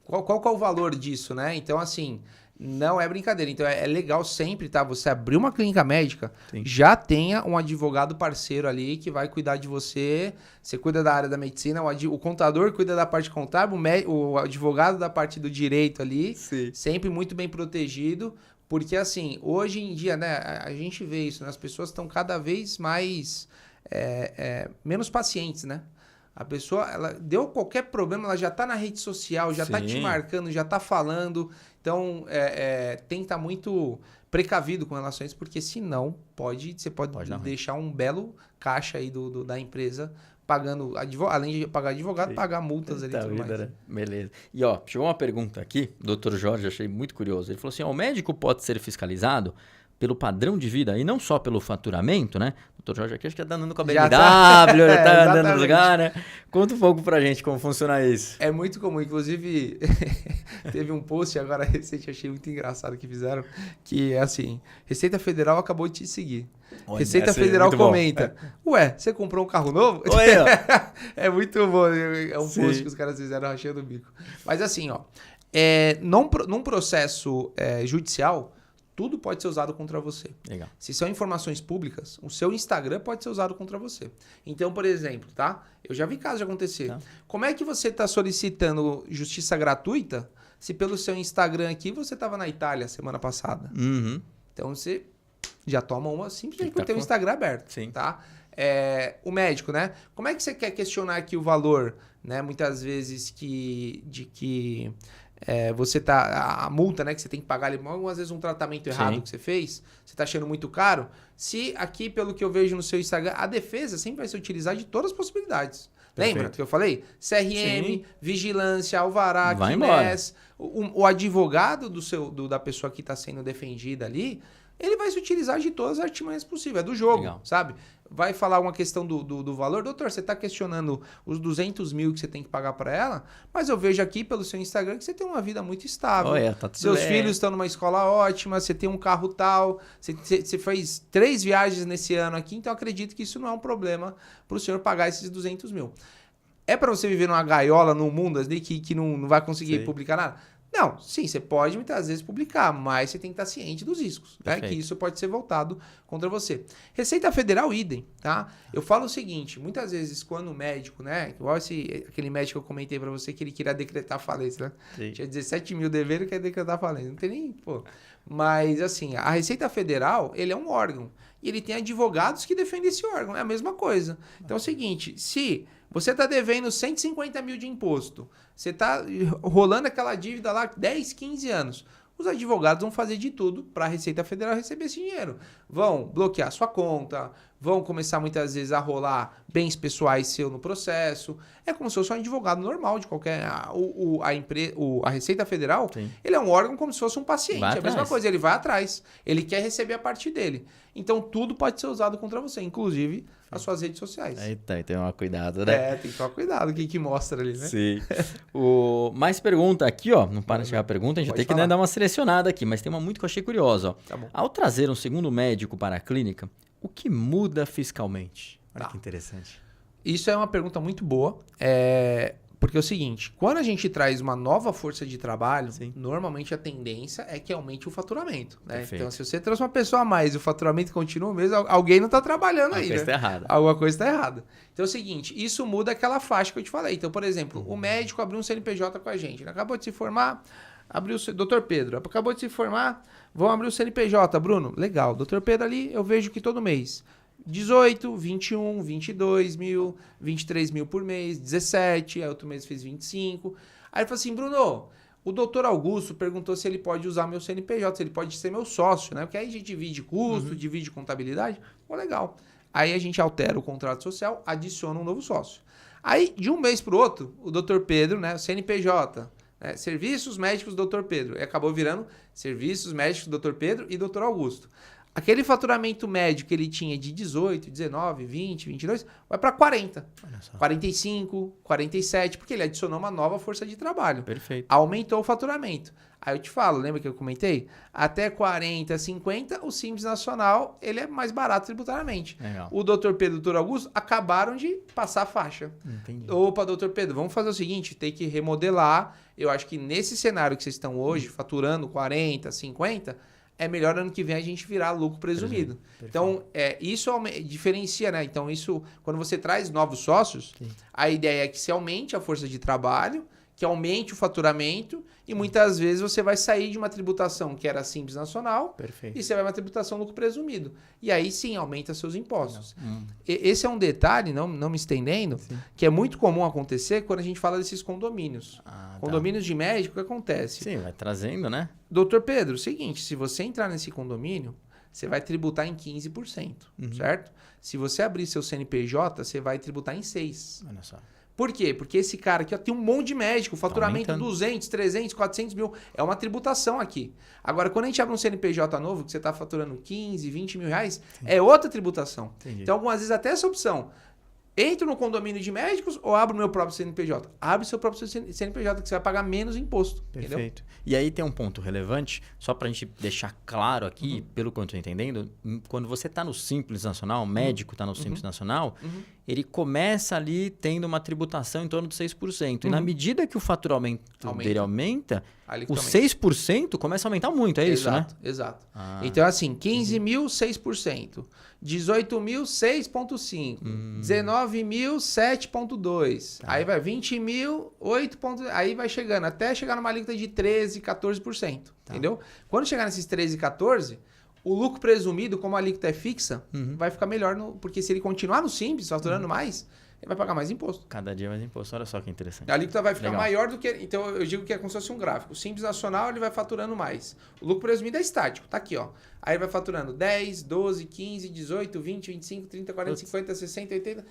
Qual que é o valor disso, né? Então assim... Não é brincadeira. Então, é legal sempre, tá? Você abrir uma clínica médica, já tenha um advogado parceiro ali que vai cuidar de você. Você cuida da área da medicina, o contador cuida da parte contábil, o advogado da parte do direito ali. Sempre muito bem protegido. Porque, assim, hoje em dia, né? A gente vê isso, né? As pessoas estão cada vez mais... menos pacientes, né? A pessoa, ela deu qualquer problema, ela já está na rede social, já está te marcando, já está falando. Então, tem que estar muito precavido com relação a isso, porque senão você pode deixar um belo caixa aí da empresa pagando, além de pagar advogado, pagar multas ali e tudo mais. Né? Beleza. E ó, chegou uma pergunta aqui, Dr. Jorge, achei muito curioso. Ele falou assim, o médico pode ser fiscalizado pelo padrão de vida e não só pelo faturamento, né? O Dr. Jorge aqui acho que tá andando com a BMW, tá andando no lugar, né? Conta um pouco pra gente como funciona isso. É muito comum, inclusive teve um post agora recente, achei muito engraçado que fizeram, que é assim, Receita Federal acabou de te seguir. Olha, Receita Federal comenta, ué, você comprou um carro novo? Oi, ó. É muito bom, é um post que os caras fizeram rachando o bico. Mas assim, ó, num processo judicial, tudo pode ser usado contra você. Legal. Se são informações públicas, o seu Instagram pode ser usado contra você. Então, por exemplo, tá? Eu já vi casos de acontecer. Tá. Como é que você está solicitando justiça gratuita se pelo seu Instagram aqui você estava na Itália semana passada? Então, você já toma uma simplesmente por ter o Instagram aberto. Sim. Tá? O médico, né? Como é que você quer questionar aqui o valor, né? Muitas vezes você tá... A multa, né? Que você tem que pagar ali, algumas vezes um tratamento errado que você fez, você tá achando muito caro. Se aqui, pelo que eu vejo no seu Instagram, a defesa sempre vai ser utilizada de todas as possibilidades. Perfeito. Lembra que eu falei? CRM, vigilância, alvará, QMS. O advogado da pessoa que está sendo defendida ali ele vai se utilizar de todas as artimanhas possíveis. É do jogo, Legal. sabe? Vai falar uma questão do valor. Doutor, você está questionando os 200 mil que você tem que pagar para ela, mas eu vejo aqui pelo seu Instagram que você tem uma vida muito estável. Tá tudo Seus bem. filhos estão numa escola ótima, você tem um carro tal, você fez 3 viagens nesse ano aqui, então eu acredito que isso não é um problema para o senhor pagar esses 200 mil. É para você viver numa gaiola no mundo ali que não vai conseguir publicar nada? Não, sim, você pode muitas vezes publicar, mas você tem que estar ciente dos riscos, né? Que isso pode ser voltado contra você. Receita Federal, idem, tá? Eu falo o seguinte, muitas vezes quando o médico, né? Igual aquele médico que eu comentei pra você que ele queria decretar falência, né? Sim. Tinha 17 mil deveres e quer decretar falência. Não tem nem, pô. Mas, assim, a Receita Federal, ele é um órgão. E ele tem advogados que defendem esse órgão. É a mesma coisa. Então é o seguinte, se você está devendo 150 mil de imposto, você está rolando aquela dívida lá 10, 15 anos, os advogados vão fazer de tudo para a Receita Federal receber esse dinheiro. Vão bloquear sua conta, vão começar muitas vezes a rolar bens pessoais seu no processo. É como se fosse um advogado normal de qualquer... A Receita Federal, sim, ele é um órgão como se fosse um paciente. É a mesma coisa, ele vai atrás. Ele quer receber a parte dele. Então, tudo pode ser usado contra você, inclusive as suas redes sociais. Eita, tem que tomar cuidado, né? Tem que tomar cuidado o que mostra ali, né? Sim. Mais pergunta aqui, ó. Não para de chegar a pergunta, a gente vai ter que dar uma selecionada aqui, mas tem uma muito que eu achei curiosa, ó. Tá bom. Ao trazer um segundo médico para a clínica, o que muda fiscalmente? Olha que interessante. Isso é uma pergunta muito boa. Porque é o seguinte, quando a gente traz uma nova força de trabalho, sim, normalmente a tendência é que aumente o faturamento, né? Então, se você trouxe uma pessoa a mais e o faturamento continua o mesmo, alguém não está trabalhando aí, né? Alguma coisa está errada. Alguma coisa está errada. Então é o seguinte, isso muda aquela faixa que eu te falei. Então, por exemplo, o médico abriu um CNPJ com a gente, ele acabou de se formar, abriu o Dr. Pedro, acabou de se formar, vão abrir o CNPJ, Bruno, legal, Dr. Pedro ali, eu vejo que todo mês 18, 21, 22 mil, 23 mil por mês, 17, aí outro mês fez 25. Aí ele falou assim, Bruno, o doutor Augusto perguntou se ele pode usar meu CNPJ, se ele pode ser meu sócio, né? Porque aí a gente divide custo, divide contabilidade. Pô, legal. Aí a gente altera o contrato social, adiciona um novo sócio. Aí, de um mês para o outro, o doutor Pedro, né? O CNPJ, né? Serviços Médicos Dr. Pedro. E acabou virando Serviços Médicos Dr. Pedro e Dr. Augusto. Aquele faturamento médio que ele tinha de 18, 19, 20, 22, vai para 40, 45, 47, porque ele adicionou uma nova força de trabalho. Perfeito. Aumentou o faturamento. Aí eu te falo, lembra que eu comentei? Até 40, 50, o Simples Nacional, ele é mais barato tributariamente. Legal. O Dr. Pedro e o Dr. Augusto acabaram de passar a faixa. Entendi. Opa, Dr. Pedro, vamos fazer o seguinte, tem que remodelar. Eu acho que nesse cenário que vocês estão hoje, faturando 40, 50... é melhor ano que vem a gente virar lucro presumido. Então, isso diferencia, né? Então, isso, quando você traz novos sócios, sim, a ideia é que se aumente a força de trabalho, que aumente o faturamento, e muitas vezes você vai sair de uma tributação que era Simples Nacional, e você vai uma tributação lucro presumido. E aí sim, aumenta seus impostos. Esse é um detalhe, não me estendendo, sim, que é muito comum acontecer quando a gente fala desses condomínios. Condomínios de médico, o que acontece? Sim, vai trazendo, né? Doutor Pedro, seguinte, se você entrar nesse condomínio, você vai tributar em 15%, certo? Se você abrir seu CNPJ, você vai tributar em 6%. Olha só. Por quê? Porque esse cara aqui ó, tem um monte de médico, faturamento 200, 300, 400 mil. É uma tributação aqui. Agora, quando a gente abre um CNPJ novo, que você está faturando 15, 20 mil reais, sim, é outra tributação. Entendi. Então, algumas vezes até essa opção. Entro no condomínio de médicos ou abro o meu próprio CNPJ? Abre seu próprio CNPJ, que você vai pagar menos imposto. Perfeito. Entendeu? E aí tem um ponto relevante, só para a gente deixar claro aqui, pelo quanto eu estou entendendo, quando você está no Simples Nacional, o médico está no Simples Nacional, ele começa ali tendo uma tributação em torno de 6%. E na medida que o faturamento dele aumenta, o 6% começa a aumentar muito, isso, né? Exato. Então, assim, 15 mil, 6%. 18 mil, 6,5%. 19 mil, 7,2%. Aí vai 20 mil, 8%. Aí vai chegando, até chegar numa alíquota de 13%, 14%. Entendeu? Quando chegar nesses 13%, 14%, o lucro presumido, como a alíquota é fixa, vai ficar melhor, porque se ele continuar no Simples, faturando mais, ele vai pagar mais imposto. Cada dia mais imposto. Olha só que interessante. A alíquota vai ficar maior do que... Então, eu digo que é como se fosse um gráfico. O Simples Nacional, ele vai faturando mais. O lucro presumido é estático. Tá aqui, ó. Aí ele vai faturando 10, 12, 15, 18, 20, 25, 30, 40, 50, 60, 80...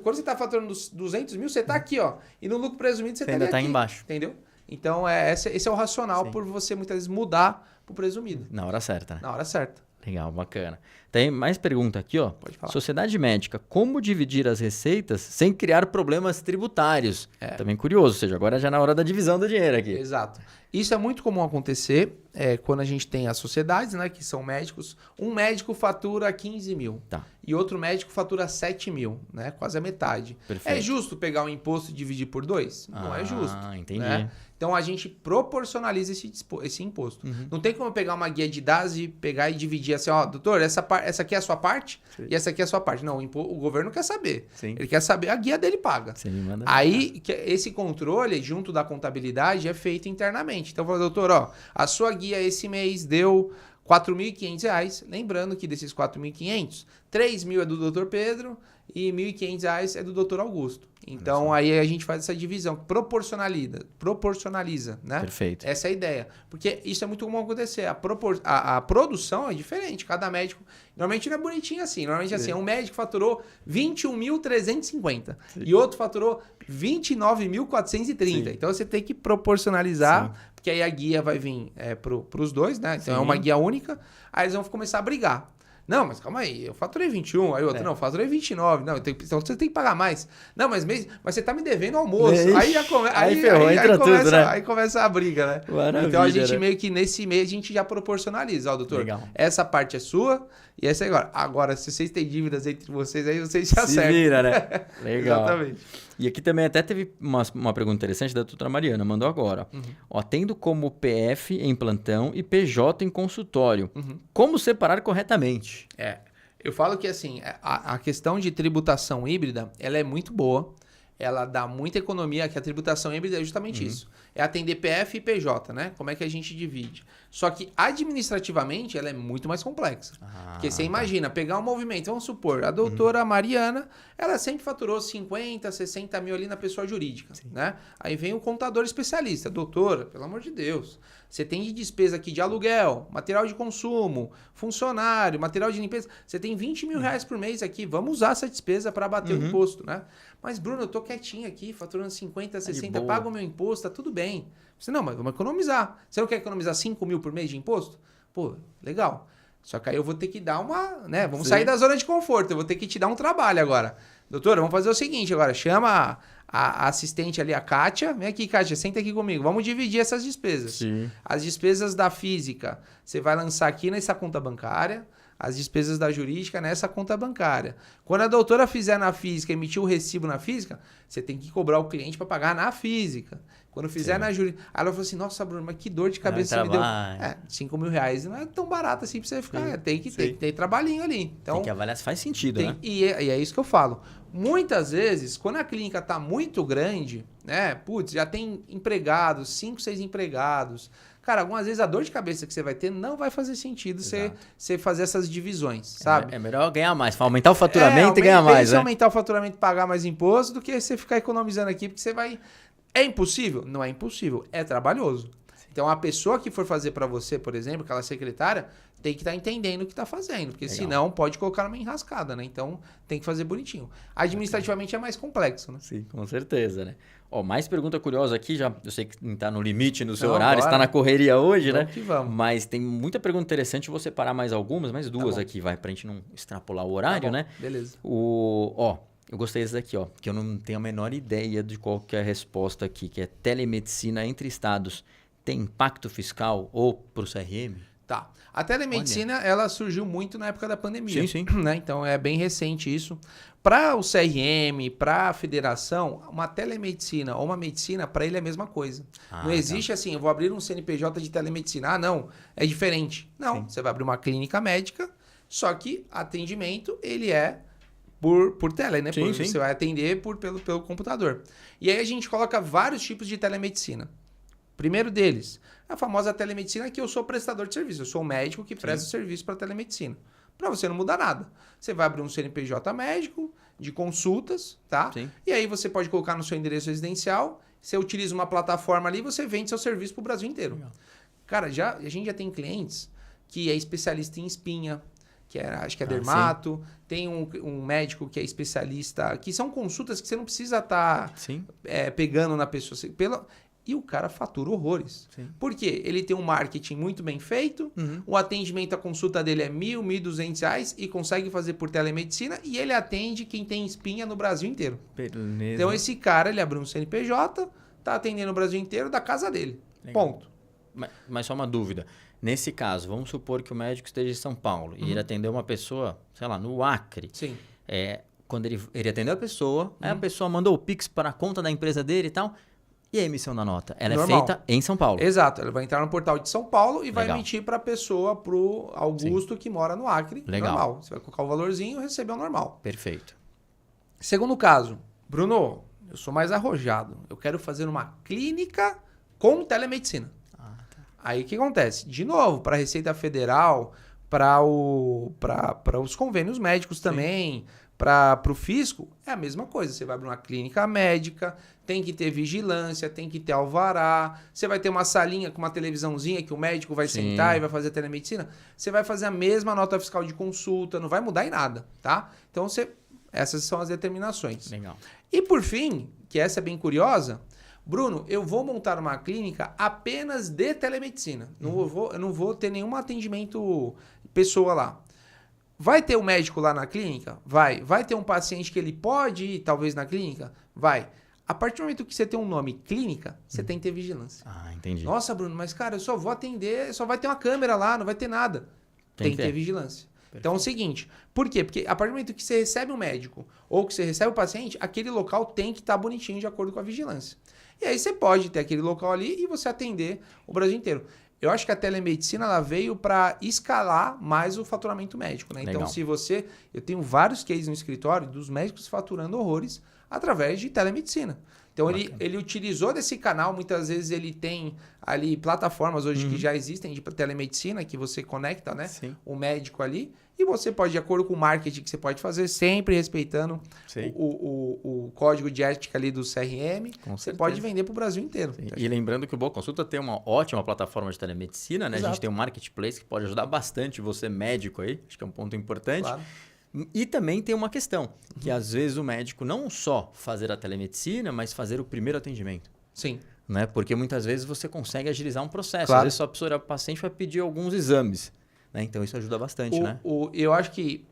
Quando você tá faturando 200 mil, você tá aqui, ó. E no lucro presumido, você ainda tá aqui. Embaixo. Entendeu? Então, esse é o racional por você, muitas vezes, mudar pro presumido. Na hora certa, né? Na hora certa. Legal, bacana. Tem mais pergunta aqui, ó. Pode falar. Sociedade médica, como dividir as receitas sem criar problemas tributários? Também curioso, ou seja, agora já na hora da divisão do dinheiro aqui. Exato. Isso é muito comum acontecer quando a gente tem as sociedades, né, que são médicos. Um médico fatura 15 mil e outro médico fatura 7 mil, né, quase a metade. Perfeito. É justo pegar o imposto e dividir por 2? Não é justo. Entendi. Né? Então a gente proporcionaliza esse imposto. Não tem como eu pegar uma guia de dados e pegar e dividir assim, ó, doutor, essa aqui é a sua parte e essa aqui é a sua parte. Não, o governo quer saber. Sim. Ele quer saber, a guia dele paga. Você me manda Aí, esse controle, junto da contabilidade, é feito internamente. Então, eu falo, doutor, ó, a sua guia esse mês deu R$ 4.500. Lembrando que desses R$ 4.500, R$ 3.000 é do doutor Pedro e R$ 1.500 é do doutor Augusto. Então, aí a gente faz essa divisão, proporcionaliza, né? Perfeito. Essa é a ideia. Porque isso é muito comum acontecer. A produção é diferente. Cada médico... Normalmente não é bonitinho assim. Normalmente assim, um médico faturou 21.350 e outro faturou 29.430. Então, você tem que proporcionalizar, porque aí a guia vai vir para os dois, né? Então, é uma guia única. Aí eles vão começar a brigar. Não, mas calma aí, eu faturei 21, aí o outro, não, eu faturei 29, não, então você tem que pagar mais. Não, mas você tá me devendo almoço. Aí já tudo, né? Aí começa a briga, né? Maravilha, então a gente né? meio que nesse mês a gente já proporcionaliza, ó, doutor, Legal. essa parte é sua e essa é agora. Agora, se vocês têm dívidas entre vocês, aí vocês já Se acertam. vira, né? Legal. Exatamente. E aqui também até teve uma pergunta interessante da doutora Mariana, mandou agora. Ó, tendo como PF em plantão e PJ em consultório, como separar corretamente? Eu falo que assim, a questão de tributação híbrida, ela é muito boa, ela dá muita economia, que a tributação híbrida é justamente isso. É atender PF e PJ, né? Como é que a gente divide? Só que administrativamente ela é muito mais complexa. Porque você imagina, pegar um movimento, vamos supor, a doutora Mariana, ela sempre faturou 50, 60 mil ali na pessoa jurídica, né? Aí vem o contador especialista, doutora, pelo amor de Deus, você tem de despesa aqui de aluguel, material de consumo, funcionário, material de limpeza, você tem 20 mil reais por mês aqui, vamos usar essa despesa para bater o imposto, né? Mas, Bruno, eu tô quietinho aqui, faturando 50, 60, pago o meu imposto, tá tudo bem. Você, não, mas vamos economizar. Você não quer economizar 5 mil por mês de imposto? Pô, legal. Só que aí eu vou ter que dar uma, né? Vamos sair da zona de conforto, eu vou ter que te dar um trabalho agora. Doutora, vamos fazer o seguinte agora, chama a assistente ali, a Kátia. Vem aqui, Kátia, senta aqui comigo. Vamos dividir essas despesas. Sim. As despesas da física, você vai lançar aqui nessa conta bancária. As despesas da jurídica nessa conta bancária. Quando a doutora fizer na física, emitir o recibo na física, você tem que cobrar o cliente para pagar na física. Quando fizer na jurídica... Aí ela falou assim, nossa, Bruno, mas que dor de cabeça você me deu. 5 mil reais não é tão barato assim para você ficar. Tem que ter trabalhinho ali. Então, tem que avaliar se faz sentido, né? E é isso que eu falo. Muitas vezes, quando a clínica está muito grande, né? Putz, já tem empregados, 5, 6 empregados... Cara, algumas vezes a dor de cabeça que você vai ter não vai fazer sentido você fazer essas divisões, sabe? É melhor ganhar mais, aumentar o faturamento e ganhar mais, né? Aumentar o faturamento e pagar mais imposto do que você ficar economizando aqui, porque você vai... É impossível? Não é impossível, é trabalhoso. Então, a pessoa que for fazer para você, por exemplo, aquela secretária, tem que estar entendendo o que está fazendo, porque senão pode colocar numa enrascada, né? Então, tem que fazer bonitinho. Administrativamente é mais complexo, né? Sim, com certeza, né? Ó, mais pergunta curiosa aqui, já eu sei que está no limite no seu horário, está na correria hoje, vamos né? Que vamos. Mas tem muita pergunta interessante, vou separar mais algumas, mais duas aqui, vai, pra gente não extrapolar o horário, né? Beleza. Eu gostei desse daqui, ó, que eu não tenho a menor ideia de qual que é a resposta aqui, que é telemedicina entre estados. Tem impacto fiscal ou para o CRM? Tá. A telemedicina, ela surgiu muito na época da pandemia. Sim. Né? Então, é bem recente isso. Para o CRM, para a federação, uma telemedicina ou uma medicina, para ele é a mesma coisa. Não existe assim, eu vou abrir um CNPJ de telemedicina. Ah, não, é diferente. Não, você vai abrir uma clínica médica, só que atendimento, ele é por tele, né? Sim. Você vai atender pelo computador. E aí a gente coloca vários tipos de telemedicina. Primeiro deles, a famosa telemedicina, que eu sou prestador de serviço. Eu sou um médico que presta serviço para telemedicina. Para você não mudar nada. Você vai abrir um CNPJ médico de consultas, tá? Sim. E aí você pode colocar no seu endereço residencial, você utiliza uma plataforma ali e você vende seu serviço para o Brasil inteiro. Legal. Cara, a gente já tem clientes que é especialista em espinha, que acho que é dermato, tem um médico que é especialista, que são consultas que você não precisa estar pegando na pessoa. E o cara fatura horrores. Sim. Por quê? Ele tem um marketing muito bem feito, o atendimento, a consulta dele é R$1.000, R$1.200 e consegue fazer por telemedicina e ele atende quem tem espinha no Brasil inteiro. Beleza. Então esse cara, ele abriu um CNPJ, tá atendendo o Brasil inteiro da casa dele. Legal. Ponto. Mas só uma dúvida. Nesse caso, vamos supor que o médico esteja em São Paulo e ele atendeu uma pessoa, sei lá, no Acre. Sim. Quando ele atendeu a pessoa, aí a pessoa mandou o Pix para a conta da empresa dele e tal. E a emissão da nota? Ela Normal. é feita em São Paulo. Exato. Ela vai entrar no portal de São Paulo e vai Legal. emitir para a pessoa, pro Augusto, que mora no Acre. Legal. Normal. Você vai colocar o valorzinho e receber o normal. Perfeito. Segundo caso, Bruno, eu sou mais arrojado. Eu quero fazer uma clínica com telemedicina. Aí o que acontece? De novo, para a Receita Federal, para os convênios médicos também, para o fisco, é a mesma coisa. Você vai abrir uma clínica médica, tem que ter vigilância, tem que ter alvará. Você vai ter uma salinha com uma televisãozinha que o médico vai sentar e vai fazer a telemedicina. Você vai fazer a mesma nota fiscal de consulta, não vai mudar em nada, tá? Então, essas são as determinações. Legal. E por fim, que essa é bem curiosa, Bruno, eu vou montar uma clínica apenas de telemedicina. Eu não vou ter nenhum atendimento pessoa lá. Vai ter um médico lá na clínica? Vai. Vai ter um paciente que ele pode ir, talvez, na clínica? Vai. A partir do momento que você tem um nome clínica, você tem que ter vigilância. Ah, entendi. Nossa, Bruno, mas cara, eu só vou atender, só vai ter uma câmera lá, não vai ter nada. Tem que ter vigilância. Perfeito. Então é o seguinte, por quê? Porque a partir do momento que você recebe um médico ou que você recebe o paciente, aquele local tem que estar bonitinho de acordo com a vigilância. E aí você pode ter aquele local ali e você atender o Brasil inteiro. Eu acho que a telemedicina ela veio para escalar mais o faturamento médico, né? Então, eu tenho vários cases no escritório dos médicos faturando horrores através de telemedicina. Então, ele utilizou desse canal, muitas vezes ele tem ali plataformas hoje que já existem de telemedicina, que você conecta, né? O médico ali, e você pode, de acordo com o marketing que você pode fazer, sempre respeitando o código de ética ali do CRM, você pode vender para o Brasil inteiro. E lembrando que o Boa Consulta tem uma ótima plataforma de telemedicina, né? A gente tem um marketplace que pode ajudar bastante você, médico aí, acho que é um ponto importante. Claro. E também tem uma questão, que às vezes o médico não só fazer a telemedicina, mas fazer o primeiro atendimento. Sim. Né? Porque muitas vezes você consegue agilizar um processo. Claro. Às vezes só a pessoa, o paciente vai pedir alguns exames. Né? Então isso ajuda bastante, né? Eu acho que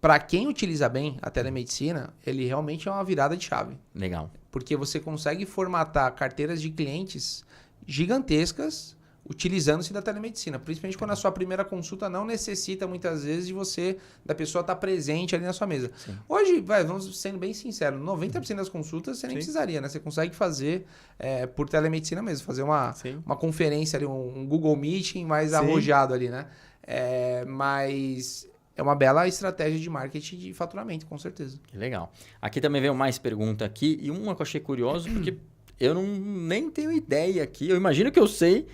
para quem utiliza bem a telemedicina, ele realmente é uma virada de chave. Legal. Porque você consegue formatar carteiras de clientes gigantescas utilizando-se da telemedicina, principalmente quando a sua primeira consulta não necessita muitas vezes da pessoa estar presente ali na sua mesa. Sim. Hoje, vamos sendo bem sinceros, 90% das consultas você nem precisaria, né? Você consegue fazer por telemedicina mesmo, fazer uma conferência ali, um Google Meeting mais arrojado ali, né? Mas é uma bela estratégia de marketing de faturamento, com certeza. Que legal. Aqui também veio mais pergunta aqui, e uma que eu achei curioso, porque eu nem tenho ideia aqui, eu imagino que eu sei,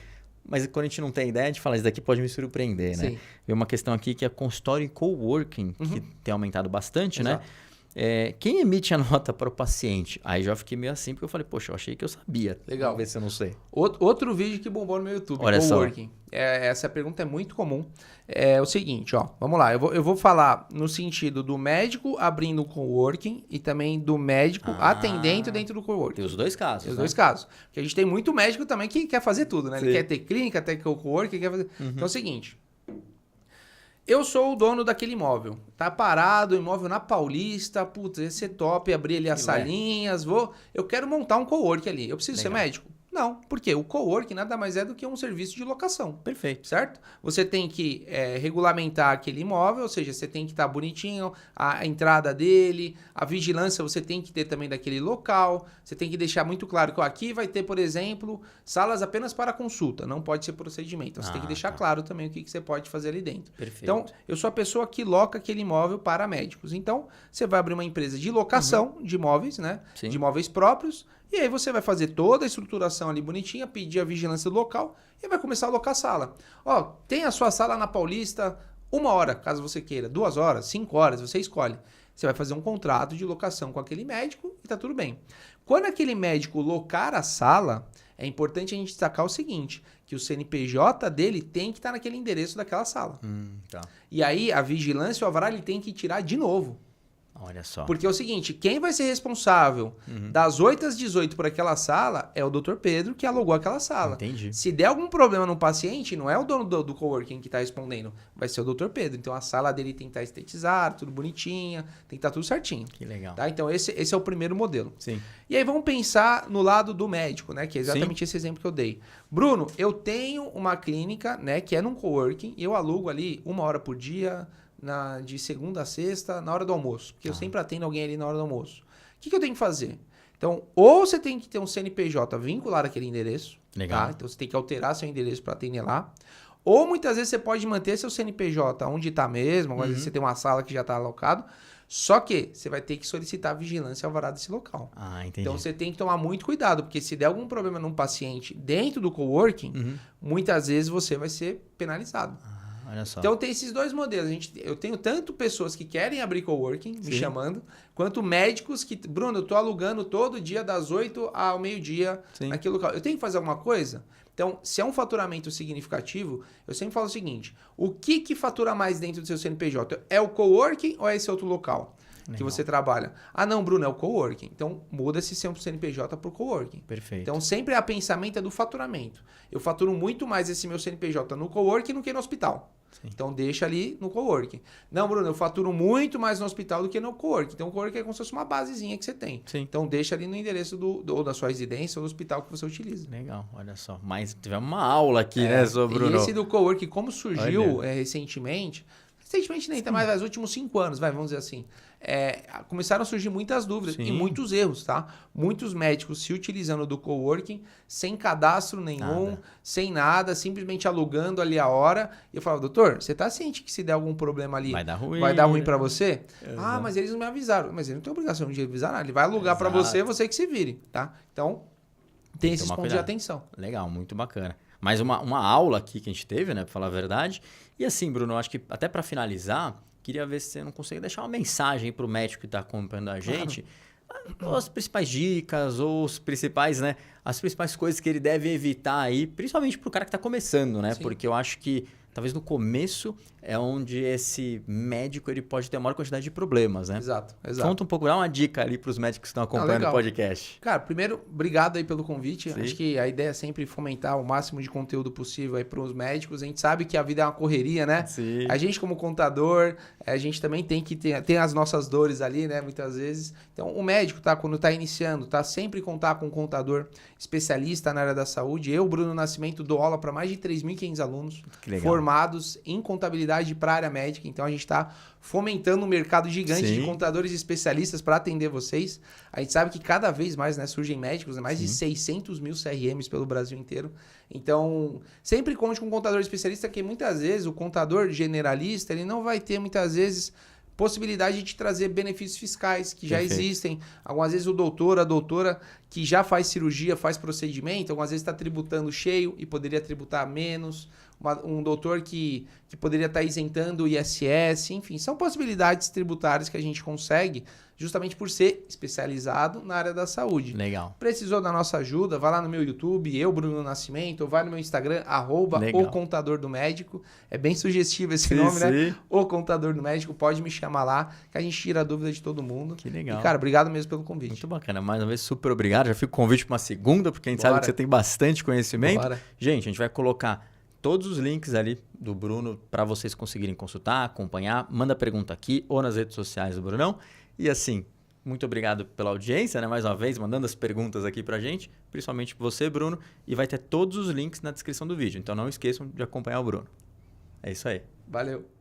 mas quando a gente não tem ideia, a gente fala, isso daqui pode me surpreender, né? Sim. Veio uma questão aqui que é consultório e coworking, que tem aumentado bastante, Exato. né? Quem emite a nota para o paciente? Aí já fiquei meio assim, porque eu falei, poxa, eu achei que eu sabia. Legal. Vamos ver se eu não sei. Outro vídeo que bombou no meu YouTube, Olha coworking. Essa pergunta é muito comum. É o seguinte, ó, vamos lá. Eu vou falar no sentido do médico abrindo o coworking e também do médico atendendo dentro do coworking. Tem os dois casos. Tem os dois casos. Porque a gente tem muito médico também que quer fazer tudo, né? Sim. Ele quer ter clínica, quer ter coworking, quer fazer... Então é o seguinte... Eu sou o dono daquele imóvel. Tá parado, o imóvel na Paulista. Putz, ia ser top, abrir ali as salinhas. Eu quero montar um coworking ali. Eu preciso ser médico? Não. Por quê? O coworking nada mais é do que um serviço de locação. Perfeito. Certo? Você tem que regulamentar aquele imóvel, ou seja, você tem que estar bonitinho, a entrada dele, a vigilância você tem que ter também daquele local. Você tem que deixar muito claro que aqui vai ter, por exemplo, salas apenas para consulta. Não pode ser procedimento. Então, você tem que deixar claro também o que você pode fazer ali dentro. Perfeito. Então, eu sou a pessoa que loca aquele imóvel para médicos. Então, você vai abrir uma empresa de locação de imóveis, né? Sim. De imóveis próprios. E aí você vai fazer toda a estruturação ali bonitinha, pedir a vigilância do local e vai começar a alocar a sala. Ó, tem a sua sala na Paulista 1 hora, caso você queira, 2 horas, 5 horas, você escolhe. Você vai fazer um contrato de locação com aquele médico e tá tudo bem. Quando aquele médico locar a sala, é importante a gente destacar o seguinte, que o CNPJ dele tem que estar naquele endereço daquela sala. Tá. E aí a vigilância, o alvará, ele tem que tirar de novo. Olha só. Porque é o seguinte, quem vai ser responsável das 8 às 18 por aquela sala é o Dr. Pedro, que alugou aquela sala. Entendi. Se der algum problema no paciente, não é o dono do coworking que está respondendo, vai ser o Dr. Pedro. Então a sala dele tem que estar estetizada, tudo bonitinha, tem que estar tudo certinho. Que legal. Tá? Então esse é o primeiro modelo. Sim. E aí vamos pensar no lado do médico, né? Que é exatamente esse exemplo que eu dei. Bruno, eu tenho uma clínica, né? Que é num coworking, e eu alugo ali 1 hora por dia, de segunda a sexta, na hora do almoço. Porque eu sempre atendo alguém ali na hora do almoço. O que eu tenho que fazer? Então, ou você tem que ter um CNPJ vinculado àquele endereço. Legal. Tá? Então, você tem que alterar seu endereço para atender lá. Ou, muitas vezes, você pode manter seu CNPJ onde está mesmo. Às vezes, você tem uma sala que já está alocado. Só que você vai ter que solicitar vigilância e alvará desse local. Ah, entendi. Então, você tem que tomar muito cuidado. Porque se der algum problema num paciente dentro do coworking, muitas vezes você vai ser penalizado. Olha só. Então tem esses dois modelos. Eu tenho tanto pessoas que querem abrir coworking, me chamando, quanto médicos que... Bruno, eu estou alugando todo dia das 8 ao meio-dia naquele local. Eu tenho que fazer alguma coisa? Então, se é um faturamento significativo, eu sempre falo o seguinte, o que fatura mais dentro do seu CNPJ? É o coworking ou é esse outro local que você trabalha? Ah, não, Bruno, é o coworking. Então, muda esse seu CNPJ para o coworking. Perfeito. Então, sempre a pensamento é do faturamento. Eu faturo muito mais esse meu CNPJ no coworking do que no hospital. Sim. Então, deixa ali no coworking. Não, Bruno, eu faturo muito mais no hospital do que no coworking. Então, o coworking é como se fosse uma basezinha que você tem. Sim. Então, deixa ali no endereço ou da sua residência ou do hospital que você utiliza. Legal, olha só. Mas tivemos uma aula aqui, né, sobre o Bruno. E esse do coworking, como surgiu recentemente nem, tá mais nos últimos 5 anos, vamos dizer assim. Começaram a surgir muitas dúvidas e muitos erros, tá? Muitos médicos se utilizando do coworking sem cadastro nenhum, sem nada, simplesmente alugando ali a hora. E eu falava, doutor, você tá ciente que se der algum problema ali, vai dar ruim para você? Exato. Ah, mas eles não me avisaram. Mas ele não tem obrigação de avisar nada. Ele vai alugar para você que se vire, tá? Então, tem esses pontos de atenção. Legal, muito bacana. Mais uma aula aqui que a gente teve, né, para falar a verdade. E assim, Bruno, eu acho que até para finalizar, queria ver se você não consegue deixar uma mensagem para o médico que está acompanhando a gente. Claro. As principais dicas ou os principais, né, as principais coisas que ele deve evitar aí, principalmente para o cara que está começando, né? Sim. Porque eu acho que talvez no começo é onde esse médico ele pode ter a maior quantidade de problemas, né? Exato. Conta um pouco, dá uma dica ali para os médicos que estão acompanhando o podcast. Cara, primeiro, obrigado aí pelo convite. Sim. Acho que a ideia é sempre fomentar o máximo de conteúdo possível aí para os médicos. A gente sabe que a vida é uma correria, né? Sim. A gente como contador, a gente também tem que ter as nossas dores ali, né? Muitas vezes. Então, o médico, tá? Quando está iniciando, tá? Sempre contar com um contador especialista na área da saúde. Eu, Bruno Nascimento, dou aula para mais de 3.500 alunos formados em contabilidade para a área médica. Então, a gente está fomentando um mercado gigante de contadores especialistas para atender vocês. A gente sabe que cada vez mais, né, surgem médicos, né, mais de 600 mil CRMs pelo Brasil inteiro. Então, sempre conte com um contador especialista, que muitas vezes o contador generalista ele não vai ter, muitas vezes, possibilidade de te trazer benefícios fiscais que já existem. Algumas vezes o doutor, a doutora que já faz cirurgia, faz procedimento, algumas vezes está tributando cheio e poderia tributar menos. Um doutor que poderia estar isentando o ISS, enfim, são possibilidades tributárias que a gente consegue justamente por ser especializado na área da saúde. Legal. Precisou da nossa ajuda? Vai lá no meu YouTube, eu, Bruno Nascimento, ou vai no meu Instagram, @ocontadordomédico. É bem sugestivo esse nome, né? O Contador do Médico, pode me chamar lá, que a gente tira a dúvida de todo mundo. Que legal. E, cara, obrigado mesmo pelo convite. Muito bacana. Mais uma vez, super obrigado. Já fica o convite para uma segunda, porque a gente sabe que você tem bastante conhecimento. Gente, a gente vai colocar todos os links ali do Bruno para vocês conseguirem consultar, acompanhar. Manda pergunta aqui ou nas redes sociais do Brunão. E assim, muito obrigado pela audiência, né? Mais uma vez, mandando as perguntas aqui pra gente, principalmente você, Bruno. E vai ter todos os links na descrição do vídeo. Então não esqueçam de acompanhar o Bruno. É isso aí. Valeu.